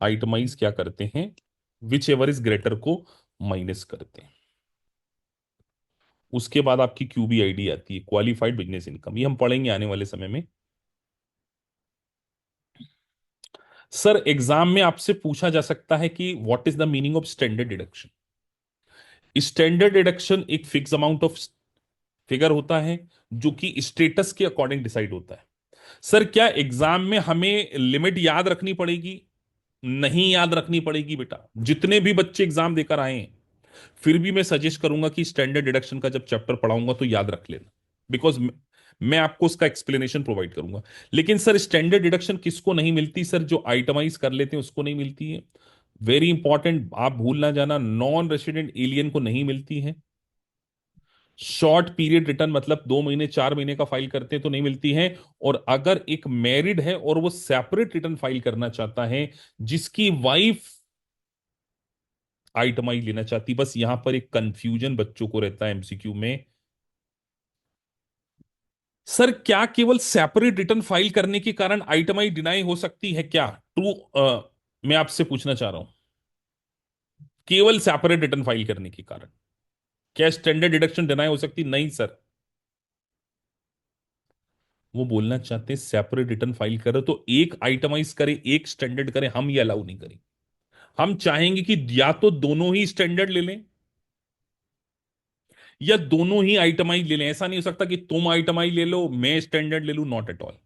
आइटमाइज क्या करते हैं, विच एवर इज ग्रेटर को माइनस करते हैं। उसके बाद आपकी क्यूबीआईडी आती है, क्वालिफाइड बिजनेस इनकम। ये हम पढ़ेंगे आने वाले समय में। सर एग्जाम में आपसे पूछा जा सकता है कि what is the meaning of standard deduction. Standard deduction एक फिक्स अमाउंट ऑफ फिगर होता है जो कि स्टेटस के अकॉर्डिंग डिसाइड होता है। सर क्या एग्जाम में हमें लिमिट याद रखनी पड़ेगी? नहीं याद रखनी पड़ेगी बेटा। जितने भी बच्चे एग्जाम देकर आए हैं, फिर भी मैं सजेस्ट करूंगा कि स्टैंडर्ड डिडक्शन का जब चैप्टर पढ़ाऊंगा तो याद रख लेना, बिकॉज मैं आपको उसका एक्सप्लेनेशन प्रोवाइड करूंगा। लेकिन सर स्टैंडर्ड डिडक्शन किसको नहीं मिलती? सर जो आइटमाइज कर लेते हैं उसको नहीं मिलती है। वेरी इंपॉर्टेंट, आप भूल ना जाना, नॉन रेसिडेंट एलियन को नहीं मिलती है। शॉर्ट पीरियड रिटर्न, मतलब 2 महीने 4 महीने का फाइल करते हैं तो नहीं मिलती है। और अगर एक मैरिड है और वो सेपरेट रिटर्न फाइल करना चाहता है, जिसकी वाइफ आइटमाइज लेना चाहती, बस यहां पर एक कंफ्यूजन बच्चों को रहता है एमसीक्यू में। सर क्या केवल सेपरेट रिटर्न फाइल करने के कारण आइटमाइज डिनाई हो सकती है क्या? ट्रू, मैं आपसे पूछना चाह रहा हूं, केवल सेपरेट रिटर्न फाइल करने के कारण क्या स्टैंडर्ड डिडक्शन डिनाई हो सकती? नहीं सर। वो बोलना चाहते हैं सेपरेट रिटर्न फाइल करो तो एक आइटमाइज करे एक स्टैंडर्ड करे, हम ये अलाउ नहीं करें। हम चाहेंगे कि या तो दोनों ही स्टैंडर्ड ले लें या दोनों ही आइटमाइज ले लें। ऐसा नहीं हो सकता कि तुम आइटमाइज ले लो मैं स्टैंडर्ड ले लूं, नॉट एट ऑल।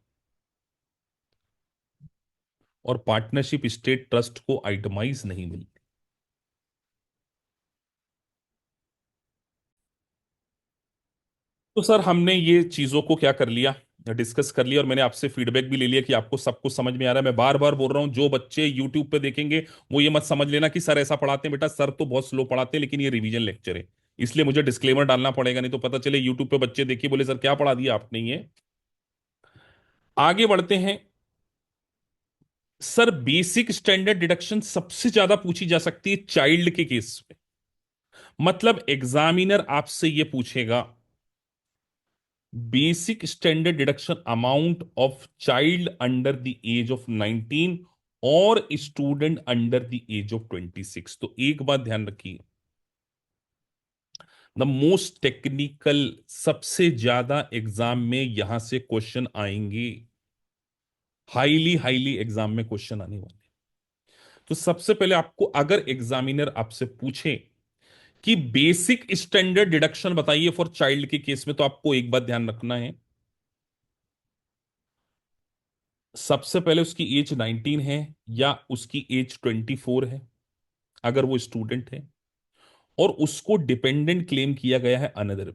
और पार्टनरशिप स्टेट ट्रस्ट को आइटमाइज नहीं मिलती। तो सर हमने ये चीजों को क्या कर लिया, डिस्कस कर लिया, और मैंने आपसे फीडबैक भी ले लिया कि आपको सब कुछ समझ में आ रहा है। मैं बार बार बोल रहा हूं, जो बच्चे यूट्यूब पे देखेंगे वो ये मत समझ लेना कि सर ऐसा पढ़ाते हैं। बेटा सर तो बहुत स्लो पढ़ाते हैं, लेकिन ये रिवीजन लेक्चर है, इसलिए मुझे डिस्क्लेमर डालना पड़ेगा, नहीं तो पता चले यूट्यूब पे बच्चे देखिए बोले सर क्या पढ़ा दिया आपने ये। आगे बढ़ते हैं। सर बेसिक स्टैंडर्ड डिडक्शन सबसे ज्यादा पूछी जा सकती है चाइल्ड के केस में। मतलब एग्जामिनर आपसे यह पूछेगा basic standard deduction amount of child under the age of 19 और student under the age of 26। तो एक बात ध्यान रखिए, द मोस्ट टेक्निकल, सबसे ज्यादा एग्जाम में यहां से क्वेश्चन आएंगे, हाईली हाईली एग्जाम में क्वेश्चन आने वाले। तो सबसे पहले आपको अगर एग्जामिनर आपसे पूछे कि बेसिक स्टैंडर्ड डिडक्शन बताइए फॉर चाइल्ड के केस में, तो आपको एक बात ध्यान रखना है, सबसे पहले उसकी एज 19 है या उसकी एज 24 है अगर वो स्टूडेंट है, और उसको डिपेंडेंट क्लेम किया गया है अनदर,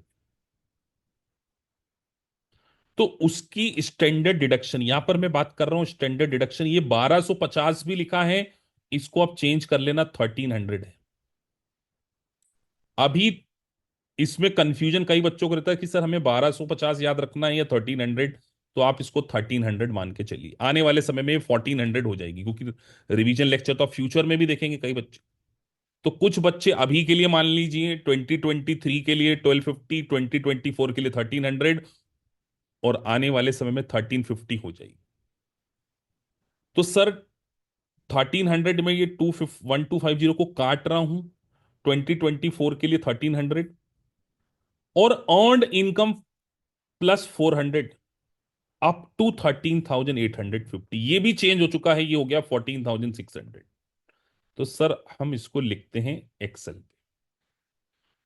तो उसकी स्टैंडर्ड डिडक्शन, यहां पर मैं बात कर रहा हूं स्टैंडर्ड डिडक्शन, ये 1250 भी लिखा है, इसको आप चेंज कर लेना 1300 है। अभी इसमें कंफ्यूजन कई बच्चों को रहता है कि सर हमें 1250 याद रखना है या 1300। तो आप इसको 1300 मान के चलिए। आने वाले समय में 1400 हो जाएगी, क्योंकि रिवीजन लेक्चर तो आप फ्यूचर में भी देखेंगे कई बच्चे। तो कुछ बच्चे अभी के लिए मान लीजिए 2023 के लिए 1250, 2024 के लिए 1300, और आने वाले समय में 1350 हो जाएगी। तो सर 1300 में ये 1250 को काट रहा हूं, 2024 के लिए 1300, और earned income plus 400 up to 13,850, ये भी चेंज हो चुका है, ये हो गया 14,600। तो सर हम इसको लिखते हैं एक्सेल पे।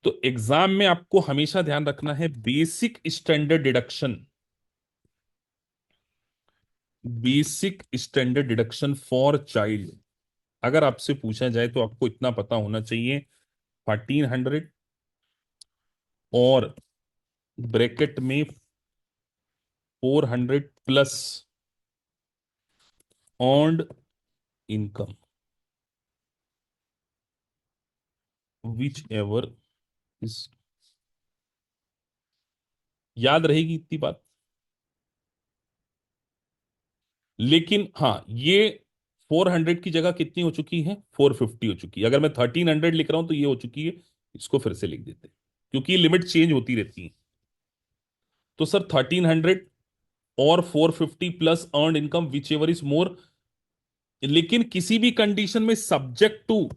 तो एग्जाम में आपको हमेशा ध्यान रखना है basic standard deduction, basic standard deduction for child. अगर आपसे पूछा जाए तो आपको इतना पता होना चाहिए, 1300 और ब्रैकेट में 400 plus earned income, which ever is. याद रहेगी इतनी बात। लेकिन हाँ, ये 400 की जगह कितनी हो चुकी है, 450 हो चुकी है। अगर मैं 1300 लिख रहा हूं तो ये हो चुकी है, इसको फिर से लिख देते हैं, क्योंकि लिमिट चेंज होती रहती है। तो सर 1300 और 450 plus earn income which ever is more, लेकिन किसी भी कंडीशन में सब्जेक्ट टू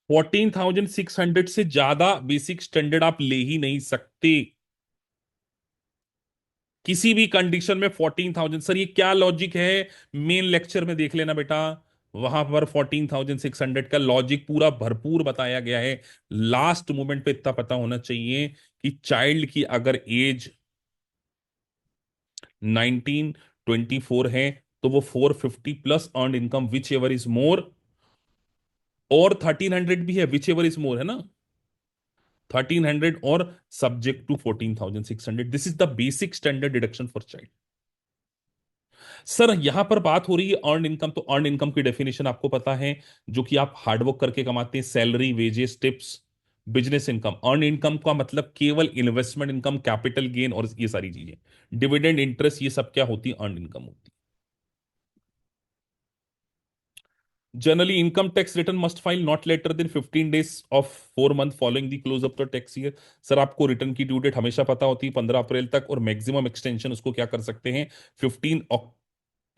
14,600 से ज्यादा बेसिक स्टैंडर्ड आप ले ही नहीं सकते, किसी भी कंडीशन में 14,000। सर ये क्या लॉजिक है, मेन लेक्चर में देख लेना बेटा, वहां पर 14,600 का लॉजिक पूरा भरपूर बताया गया है। लास्ट मोमेंट पे इतना पता होना चाहिए कि चाइल्ड की अगर एज 1924 है तो वो 450 plus earn income which ever is more, और 1300 भी है, विच एवर इज मोर है ना, 1300 और subject to 14,600। This is the basic standard deduction for child. Sir यहां पर बात हो रही है अर्न इनकम, तो अर्न इनकम की डेफिनेशन आपको पता है, जो कि आप हार्डवर्क करके कमाते हैं, salary, wages, tips, business income. Earn income का मतलब केवल इन्वेस्टमेंट इनकम, कैपिटल गेन और ये सारी चीजें, डिविडेंड, इंटरेस्ट, ये सब क्या होती है, अर्न इनकम होती है। Generally income tax return must file not later than 15 days of 4 month following the close of the tax year. Sir आपको रिटर्न की ड्यू डेट हमेशा पता होती है 15 अप्रैल तक, और मैक्सिमम एक्सटेंशन उसको क्या कर सकते हैं,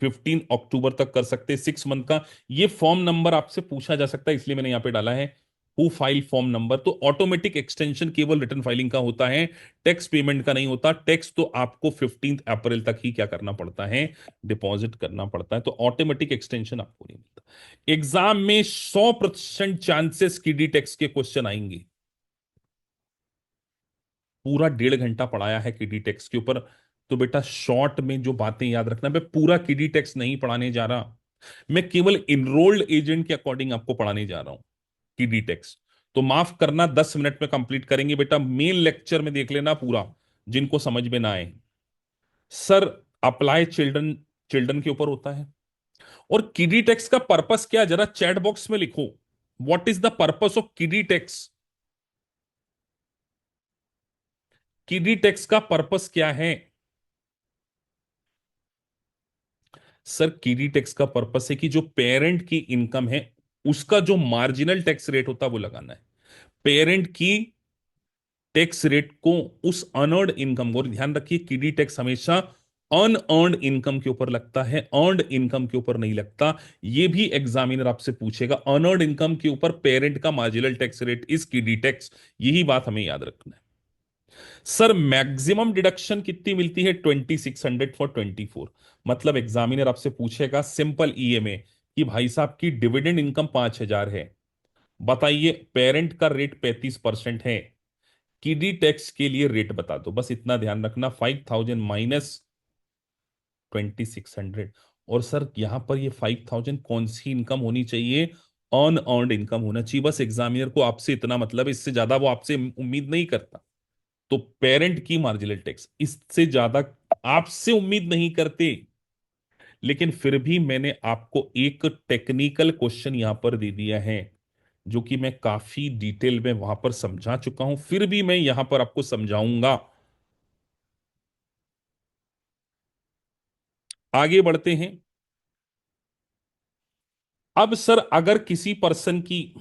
15 अक्टूबर तक कर सकते हैं, 6 मंथ का। ये फॉर्म नंबर आपसे पूछा जा सकता है, इसलिए मैंने यहां पे डाला है हु फाइल फॉर्म नंबर। तो ऑटोमेटिक एक्सटेंशन केवल रिटर्न फाइलिंग का होता है, टैक्स पेमेंट का नहीं होता। टैक्स तो आपको 15 अप्रैल तक ही क्या करना पड़ता है, डिपॉजिट करना पड़ता है। तो ऑटोमेटिक एक्सटेंशन आपको नहीं मिलता। एग्जाम में 100% चांसेस की डी टैक्स के क्वेश्चन आएंगे। पूरा 1.5 घंटा पढ़ाया है किडी टैक्स के ऊपर, तो बेटा शॉर्ट में जो बातें याद रखना, मैं पूरा किडी टैक्स नहीं पढ़ाने जा रहा, मैं केवल इनरोल्ड एजेंट के अकॉर्डिंग आपको पढ़ाने जा रहा हूं किडी टैक्स। तो माफ करना, 10 मिनट में कंप्लीट करेंगे बेटा, मेन लेक्चर में देख लेना पूरा, जिनको समझ में ना आए। सर अप्लाई चिल्ड्रन, चिल्ड्रन के ऊपर होता है। और किडी टैक्स का पर्पस क्या, जरा चैट बॉक्स में लिखो, what is the purpose of किडी टैक्स। किडी टैक्स का पर्पस क्या है। सर किडी टैक्स का पर्पस है कि जो पेरेंट की इनकम है उसका जो मार्जिनल टैक्स रेट होता है वो लगाना है। पेरेंट की टैक्स रेट को उस अनअर्न्ड इनकम, और ध्यान रखिए किडी टैक्स हमेशा अनअर्न्ड इनकम के ऊपर लगता है, अर्न्ड इनकम के ऊपर नहीं लगता। ये भी एग्जामिनर आपसे पूछेगा, अनअर्न्ड इनकम के ऊपर पेरेंट का मार्जिनल टैक्स रेट इज किडी टैक्स। यही बात हमें याद रखना है। सर मैक्सिमम डिडक्शन कितनी मिलती है, 2600 फॉर 24। मतलब एग्जामिनर आपसे पूछेगा सिंपल ईए में कि भाई साहब की डिविडेंड इनकम 5,000 है, बताइए पेरेंट का रेट 35% है, किडी टैक्स के लिए रेट बता दो। बस इतना ध्यान रखना, 5,000 माइनस 2600। और सर यहां पर ये 5,000 कौन सी इनकम होनी चाहिए, अन अर्नड इनकम होना चाहिए। बस एग्जामिनर को आपसे इतना मतलब है, इससे ज्यादा वो आपसे उम्मीद नहीं करता। तो पेरेंट की मार्जिनल टैक्स, इससे ज्यादा आपसे उम्मीद नहीं करते। लेकिन फिर भी मैंने आपको एक टेक्निकल क्वेश्चन यहां पर दे दिया है, जो कि मैं काफी डिटेल में वहां पर समझा चुका हूं, फिर भी मैं यहां पर आपको समझाऊंगा। आगे बढ़ते हैं। अब सर अगर किसी पर्सन की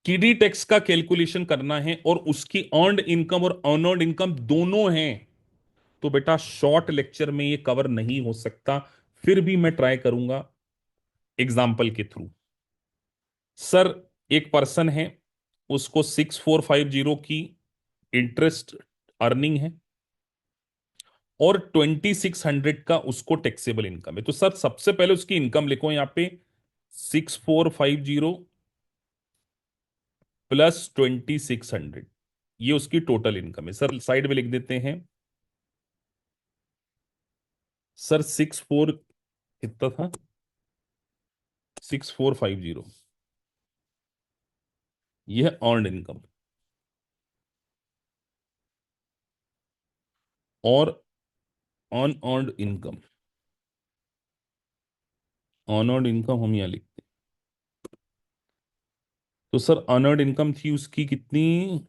किडी टैक्स का कैलकुलेशन करना है और उसकी अर्न्ड इनकम और अनअर्न्ड इनकम दोनों हैं, तो बेटा शॉर्ट लेक्चर में ये कवर नहीं हो सकता। फिर भी मैं ट्राई करूंगा एग्जाम्पल के थ्रू। सर एक पर्सन है, उसको 6450 की इंटरेस्ट अर्निंग है और 2600 का उसको टैक्सेबल इनकम है। तो सर सबसे पहले उसकी इनकम लिखो यहां पे, 6450 प्लस 2600, ये उसकी टोटल इनकम है। सर साइड में लिख देते हैं। सर 64 कितना था, 6450, यह अर्नड इनकम। और अनअर्न्ड इनकम, अनअर्न्ड इनकम हम यहां लिखते हैं। तो सर अनअर्न्ड इनकम थी उसकी कितनी,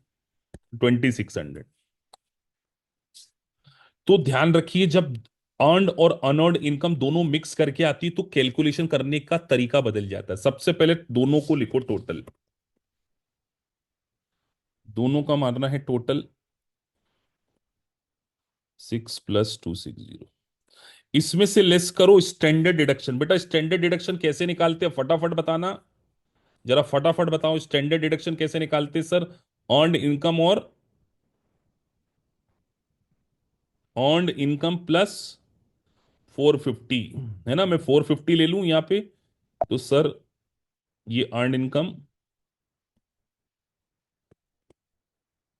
2600। तो ध्यान रखिए जब अर्न्ड और अनअर्न्ड इनकम दोनों मिक्स करके आती है तो कैलकुलेशन करने का तरीका बदल जाता है। सबसे पहले दोनों को लिखो टोटल, दोनों का मानना है टोटल 6 + 260। इसमें से लेस करो स्टैंडर्ड डिडक्शन। बेटा स्टैंडर्ड डिडक्शन कैसे निकालते हैं, फटाफट बताना, जरा फटाफट बताओ स्टैंडर्ड डिडक्शन कैसे निकालते हैं सर। अर्न्ड इनकम और अर्न्ड इनकम प्लस 450, है ना। मैं 450 ले लूं यहां पे, तो सर ये अर्न्ड इनकम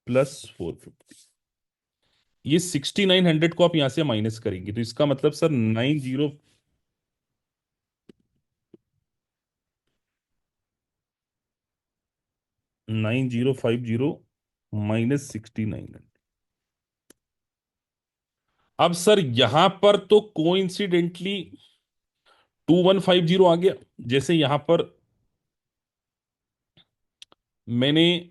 प्लस 450, ये 6900 को आप यहां से माइनस करेंगे तो इसका मतलब सर 9050 माइनस 6900। अब सर यहां पर तो कोइंसिडेंटली 2150 आ गया। जैसे यहां पर मैंने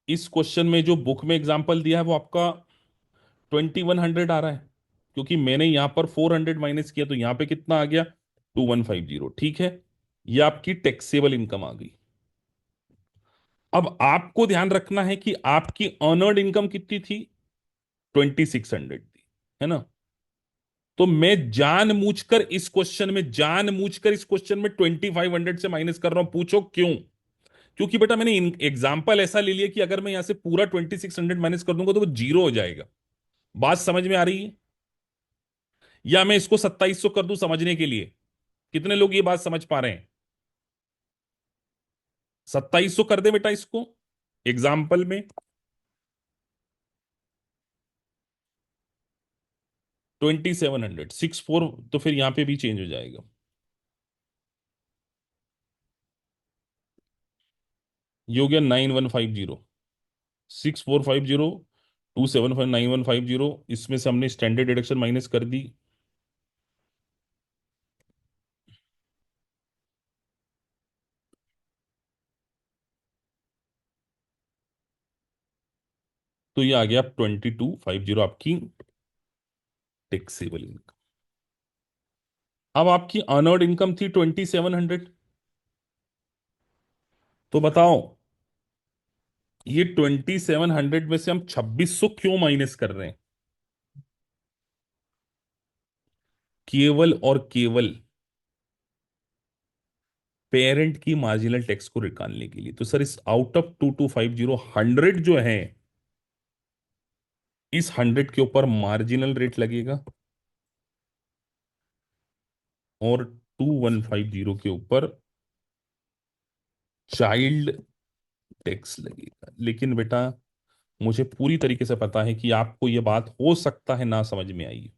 इस क्वेश्चन में जो बुक में एग्जांपल दिया है वो आपका 2100 आ रहा है, क्योंकि मैंने यहां पर 400 माइनस किया तो यहां पे कितना आ गया, 2150। ठीक है, ये आपकी टैक्सेबल इनकम आ गई। अब आपको ध्यान रखना है कि आपकी अर्नर्ड इनकम कितनी थी, 2600 थी, है ना। तो मैं जानबूझकर इस क्वेश्चन में 2500 से माइनस कर रहा हूं। पूछो क्यों। क्योंकि बेटा मैंने एग्जाम्पल ऐसा ले लिया कि अगर मैं यहां से पूरा 2600 माइनस कर दूंगा तो वो जीरो हो जाएगा। बात समझ में आ रही है, या मैं इसको 2700 कर दूं समझने के लिए। कितने लोग ये बात समझ पा रहे हैं, 2700 कर दे बेटा इसको एग्जाम्पल में, 2700 64, तो फिर यहां पे भी चेंज हो जाएगा। ये हो गया 9150, 6450, 2759150, इसमें से हमने स्टैंडर्ड डिडक्शन माइनस कर दी। तो ये आ गया 2250 आपकी टैक्सेबल इनकम। अब आपकी अनअर्न्ड इनकम थी 2700। तो बताओ ये 2700 में से हम 2600 क्यों माइनस कर रहे हैं, केवल और केवल पेरेंट की मार्जिनल टैक्स को निकालने के लिए। तो सर इस आउट ऑफ 2250 100 जो है, इस 100 के ऊपर मार्जिनल रेट लगेगा और 2150 के ऊपर चाइल्ड टैक्स लगेगा। लेकिन बेटा मुझे पूरी तरीके से पता है कि आपको यह बात हो सकता है ना समझ में आई।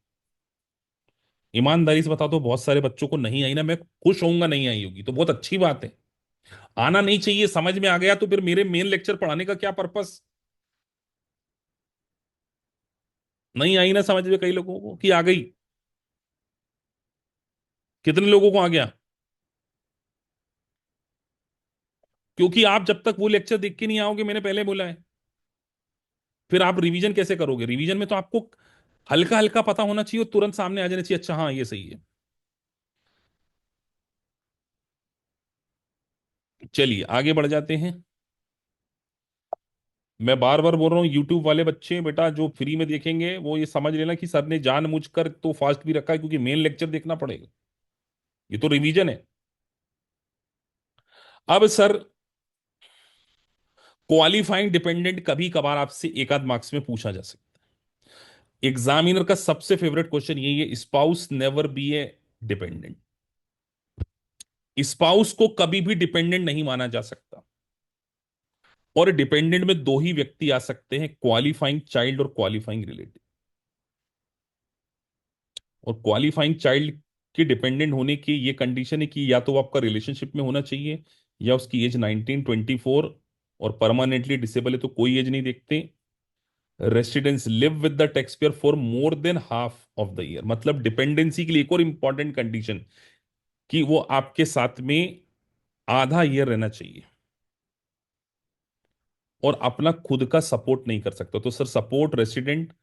ईमानदारी से बता दो बहुत सारे बच्चों को नहीं आई ना, मैं खुश होऊंगा नहीं आई होगी तो बहुत अच्छी बात है। आना नहीं चाहिए, समझ में आ गया तो फिर मेरे मेन लेक्चर पढ़ाने का क्या पर्पस। नहीं आई ना समझ में कई लोगों को कि आ गई, कितने लोगों को आ गया। क्योंकि आप जब तक वो लेक्चर देख के नहीं आओगे, मैंने पहले बोला है, फिर आप रिवीजन कैसे करोगे। रिवीजन में तो आपको हल्का हल्का पता होना चाहिए और तुरंत सामने आ जाना चाहिए, अच्छा हाँ ये सही है। चलिए आगे बढ़ जाते हैं। मैं बार बार बोल रहा हूँ, यूट्यूब वाले बच्चे बेटा जो फ्री में देखेंगे वो ये समझ लेना कि सर ने जानबूझकर तो फास्ट भी रखा है क्योंकि मेन लेक्चर देखना पड़ेगा, ये तो रिवीजन है। अब सर, क्वालिफाइंग डिपेंडेंट कभी कभार आपसे एक आध मार्क्स में पूछा जा सकता है। एग्जामिनर का सबसे फेवरेट क्वेश्चन यही है, spouse never be A dependent. Spouse को कभी भी डिपेंडेंट नहीं माना जा सकता। और डिपेंडेंट में दो ही व्यक्ति आ सकते हैं, क्वालिफाइंग चाइल्ड और क्वालिफाइंग रिलेटिव। और क्वालिफाइंग चाइल्ड के डिपेंडेंट होने की ये कंडीशन है कि या तो वो आपका रिलेशनशिप में होना चाहिए, या उसकी एज 19-24, और परमानेंटली डिसेबल है तो कोई एज नहीं देखते। Residence live with the tax payer for more than half of the year, मतलब डिपेंडेंसी के लिए एक और इंपॉर्टेंट कंडीशन कि वो आपके साथ में आधा ईयर रहना चाहिए और अपना खुद का सपोर्ट नहीं कर सकता। तो सर सपोर्ट, रेसिडेंट,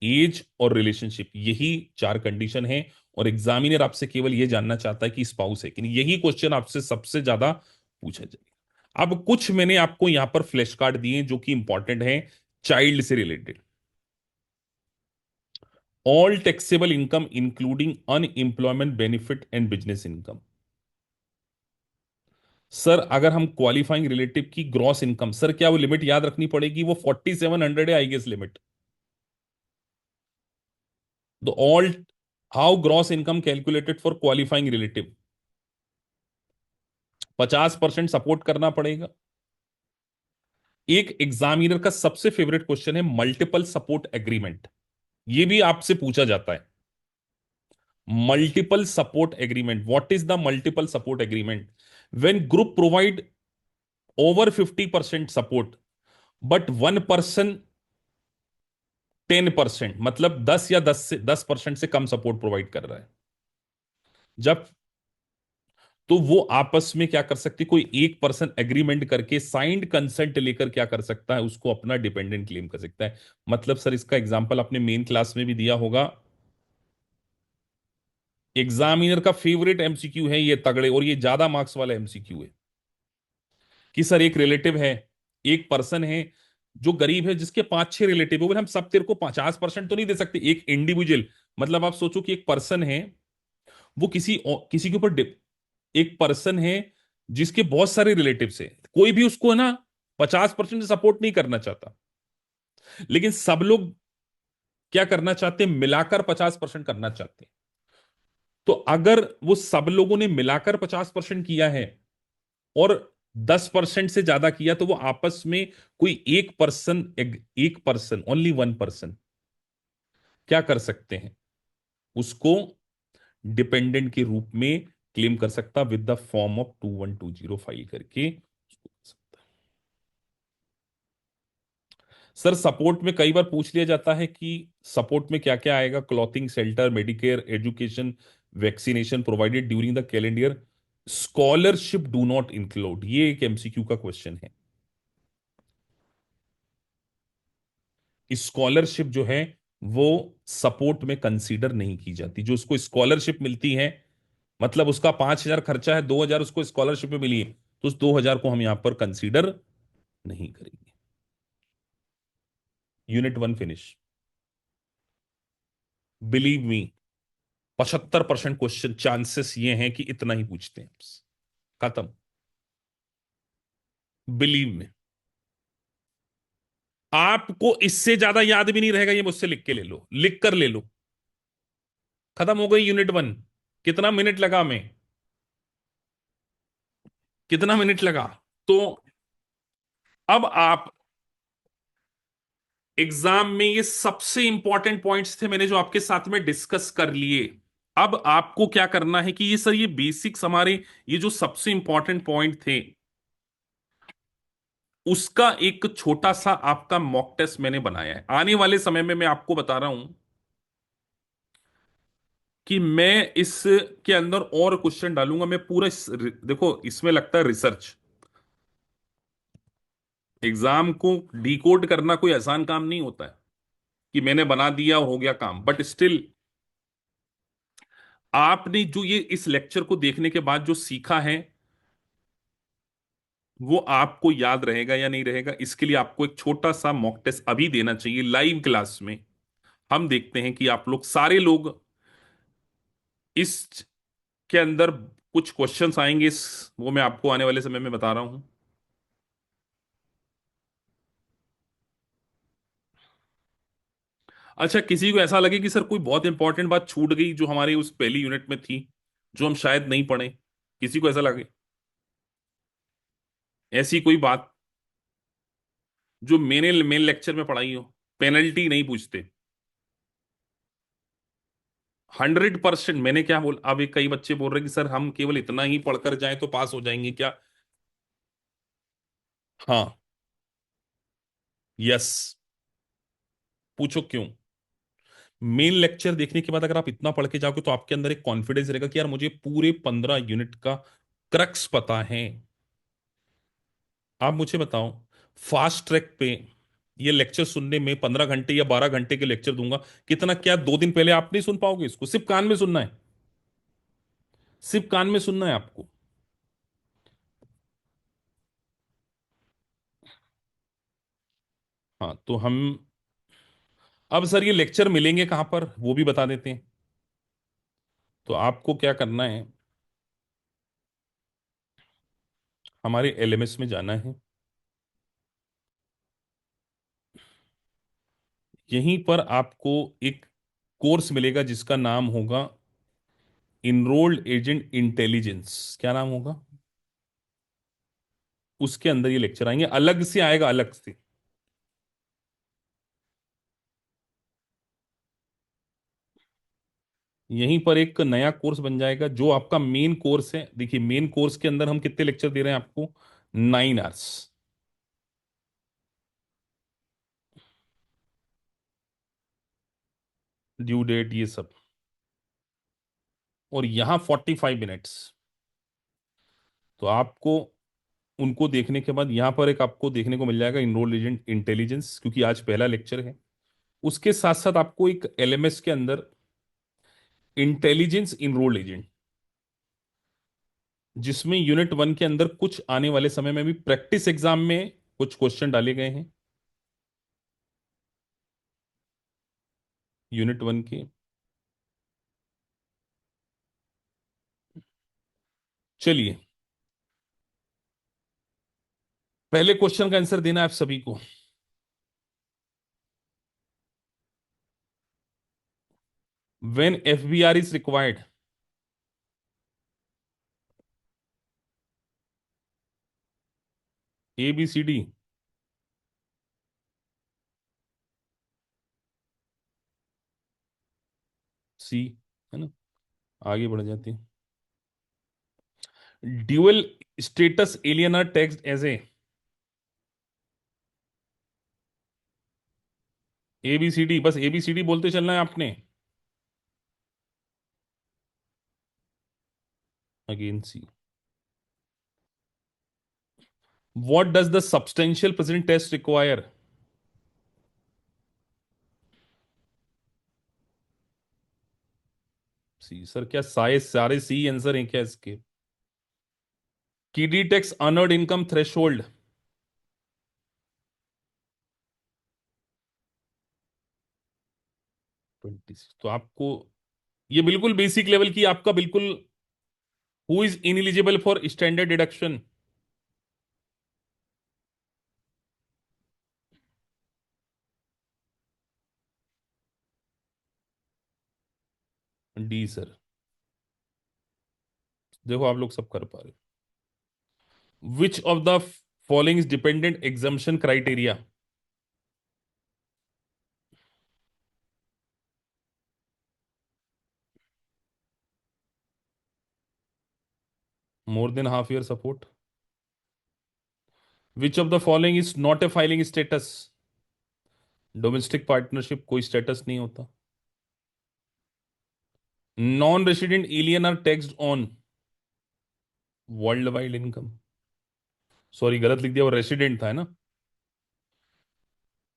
एज और रिलेशनशिप, यही चार कंडीशन है। और एग्जामिनर आपसे केवल यह जानना चाहता है कि स्पाउस है कि नहीं, यही क्वेश्चन आपसे सबसे ज्यादा पूछा जाएगा। अब कुछ मैंने आपको यहां पर फ्लैश कार्ड दिए जो कि इंपॉर्टेंट है चाइल्ड से related. All taxable income including unemployment benefit and business income. Sir अगर हम क्वालिफाइंग रिलेटिव की ग्रॉस इनकम, सर क्या वो लिमिट याद रखनी पड़ेगी? वो 4700 है I guess limit. The all, how gross income calculated for qualifying relative? 50% support करना पड़ेगा। एक एग्जामिनर का सबसे फेवरेट क्वेश्चन है मल्टीपल सपोर्ट एग्रीमेंट, ये भी आपसे पूछा जाता है। Multiple support agreement, what is the multiple support agreement? When group provide over 50% support but one person 10%, मतलब 10 या 10% से कम सपोर्ट प्रोवाइड कर रहा है, जब तो वो आपस में क्या कर सकती, कोई एक पर्सन एग्रीमेंट करके साइंड कंसेंट लेकर क्या कर सकता है, उसको अपना डिपेंडेंट क्लेम कर सकता है। मतलब सर इसका एग्जांपल आपने मेन क्लास में भी दिया होगा। एग्जामिनर का फेवरेट एमसीक्यू है ये तगड़े, और ये ज्यादा मार्क्स वाला एमसीक्यू है कि सर एक रिलेटिव है, एक पर्सन है जो गरीब है, जिसके 5-6 रिलेटिव है, बोले हम सब तेरे को 50% तो नहीं दे सकते, एक इंडिविजुअल। मतलब आप सोचो कि एक पर्सन है, वो किसी के ऊपर एक पर्सन है जिसके बहुत सारे रिलेटिव्स है, कोई भी उसको है ना 50% सपोर्ट नहीं करना चाहता, लेकिन सब लोग क्या करना चाहते हैं, मिलाकर 50% करना चाहते हैं। तो अगर वो सब लोगों ने मिलाकर 50% किया है और 10% से ज्यादा किया, तो वो आपस में कोई एक पर्सन ओनली वन पर्सन क्या कर सकते हैं, उसको डिपेंडेंट के रूप में क्लेम कर सकता with the form of 2120 file करके उसको कर सकता। सर सपोर्ट में कई बार पूछ लिया जाता है कि सपोर्ट में क्या क्या आएगा, clothing, shelter, Medicare, education, vaccination provided during the calendar year, scholarship do not include, ये एक एमसीक्यू का क्वेश्चन है। स्कॉलरशिप जो है वो सपोर्ट में कंसीडर नहीं की जाती। जो उसको स्कॉलरशिप मिलती है, मतलब उसका 5,000 खर्चा है, 2,000 उसको स्कॉलरशिप में मिली है, तो उस 2,000 को हम यहां पर कंसीडर नहीं करेंगे। Unit 1 finish. Believe me, 75% question chances ये हैं कि इतना ही पूछते हैं, खत्म। बिलीव में, आपको इससे ज्यादा याद भी नहीं रहेगा, ये मुझसे लिख के ले लो, लिख कर ले लो। खत्म हो गई यूनिट 1। कितना मिनट लगा, मैं कितना मिनट लगा? तो अब आप एग्जाम में ये सबसे इंपॉर्टेंट पॉइंट्स थे मैंने जो आपके साथ में डिस्कस कर लिए। अब आपको क्या करना है कि ये सर ये बेसिक्स हमारे, ये जो सबसे इंपॉर्टेंट पॉइंट थे उसका एक छोटा सा आपका मॉक टेस्ट मैंने बनाया है। आने वाले समय में मैं आपको बता रहा हूं कि मैं इस के अंदर और क्वेश्चन डालूंगा। मैं पूरा देखो इसमें लगता है रिसर्च, एग्जाम को डिकोड करना कोई आसान काम नहीं होता है। कि मैंने बना दिया और हो गया काम, बट स्टिल आपने जो ये इस लेक्चर को देखने के बाद जो सीखा है वो आपको याद रहेगा या नहीं रहेगा, इसके लिए आपको एक छोटा सा मॉक टेस्ट अभी देना चाहिए लाइव क्लास में। हम देखते हैं कि आप लोग सारे लोग इस के अंदर कुछ क्वेश्चंस आएंगे, इस वो मैं आपको आने वाले समय में बता रहा हूं। अच्छा, किसी को ऐसा लगे कि सर कोई बहुत इंपॉर्टेंट बात छूट गई जो हमारी उस पहली यूनिट में थी, जो हम शायद नहीं पढ़े, किसी को ऐसा लगे, ऐसी कोई बात जो मैंने मेन लेक्चर में पढ़ाई हो? पेनल्टी नहीं पूछते, 100%। मैंने क्या बोल, अब एक कई बच्चे बोल रहे कि सर हम केवल इतना ही पढ़कर जाएं तो पास हो जाएंगे क्या? हाँ। यस। पूछो क्यों। मेन लेक्चर देखने के बाद अगर आप इतना पढ़ के जाओगे तो आपके अंदर एक कॉन्फिडेंस रहेगा कि यार मुझे पूरे 15 यूनिट का क्रक्स पता है। आप मुझे बताओ, फास्ट ट्रैक पे ये लेक्चर सुनने में 15 घंटे या 12 घंटे के लेक्चर दूंगा, कितना क्या 2 दिन पहले आप नहीं सुन पाओगे इसको? सिर्फ कान में सुनना है, सिर्फ कान में सुनना है आपको। हाँ तो हम, अब सर ये लेक्चर मिलेंगे कहां पर वो भी बता देते हैं। तो आपको क्या करना है, हमारे एलएमएस में जाना है। यहीं पर आपको एक कोर्स मिलेगा जिसका नाम होगा इनरोल्ड एजेंट इंटेलिजेंस। क्या नाम होगा? उसके अंदर ये लेक्चर आएंगे, अलग से आएगा, अलग से। यहीं पर एक नया कोर्स बन जाएगा जो आपका मेन कोर्स है। देखिए मेन कोर्स के अंदर हम कितने लेक्चर दे रहे हैं आपको? 9 आवर्स। ड्यू डेट ये सब, और यहां 45 मिनट्स। तो आपको उनको देखने के बाद यहां पर एक आपको देखने को मिल जाएगा इनरोल्ड एजेंट इंटेलिजेंस, क्योंकि आज पहला लेक्चर है। उसके साथ साथ आपको एक एलएमएस के अंदर इंटेलिजेंस इनरोल्ड एजेंट, जिसमें यूनिट 1 के अंदर कुछ आने वाले समय में भी प्रैक्टिस एग्जाम में कुछ क्वेश्चन डाले गए हैं यूनिट 1 के। चलिए, पहले क्वेश्चन का आंसर देना है आप सभी को। When FBR is required, A B C D. C, है ना? आगे बढ़ जाते हैं। Dual status alien are tagged as A B C D, बस ए बी सी डी बोलते चलना है आपने। Again C. What does the substantial present test require? C. Sir क्या सारे सारे सी आंसर हैं क्या इसके? कीडी टैक्स अर्नर्ड इनकम थ्रेशोल्ड। 26। तो आपको ये बिल्कुल बेसिक लेवल की आपका बिल्कुल, who is ineligible for standard deduction? D sir. देखो आप लोग सब कर पा रहे हो। Which of the following is dependent exemption criteria? More than half year support. Which of the following is not a filing status? Domestic partnership कोई status नहीं होता। Non resident alien are taxed on world wide income. Sorry गलत लिख दिया, वो resident था, है ना?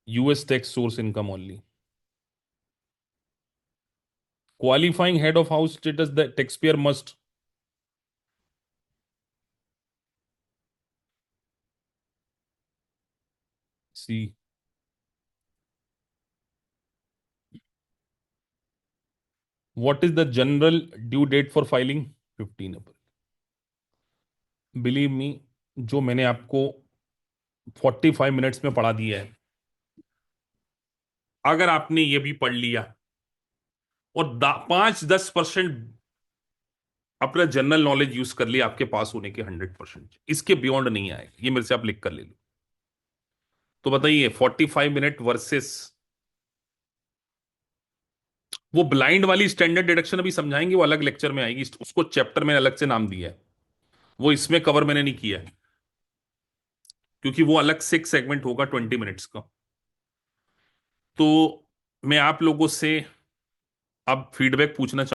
US tax source income only. qualifying head of house status the taxpayer must see what is the general due date for filing 15 April. Believe me, जो मैंने आपको 45 मिनट्स में पढ़ा दिया है, अगर आपने ये भी पढ़ लिया और 5-10% अपना जनरल नॉलेज यूज कर लिया, आपके पास होने के 100%, इसके बियॉन्ड नहीं आएगा। ये मेरे से आप लिख कर ले लो। तो बताइए 45 मिनट वर्सेस वो ब्लाइंड वाली स्टैंडर्ड डिडक्शन अभी समझाएंगे, वो अलग लेक्चर में आएगी, उसको चैप्टर में अलग से नाम दिया है, वो इसमें कवर मैंने नहीं किया है, क्योंकि वो अलग से एक सेगमेंट होगा 20 मिनट्स का। तो मैं आप लोगों से अब फीडबैक पूछना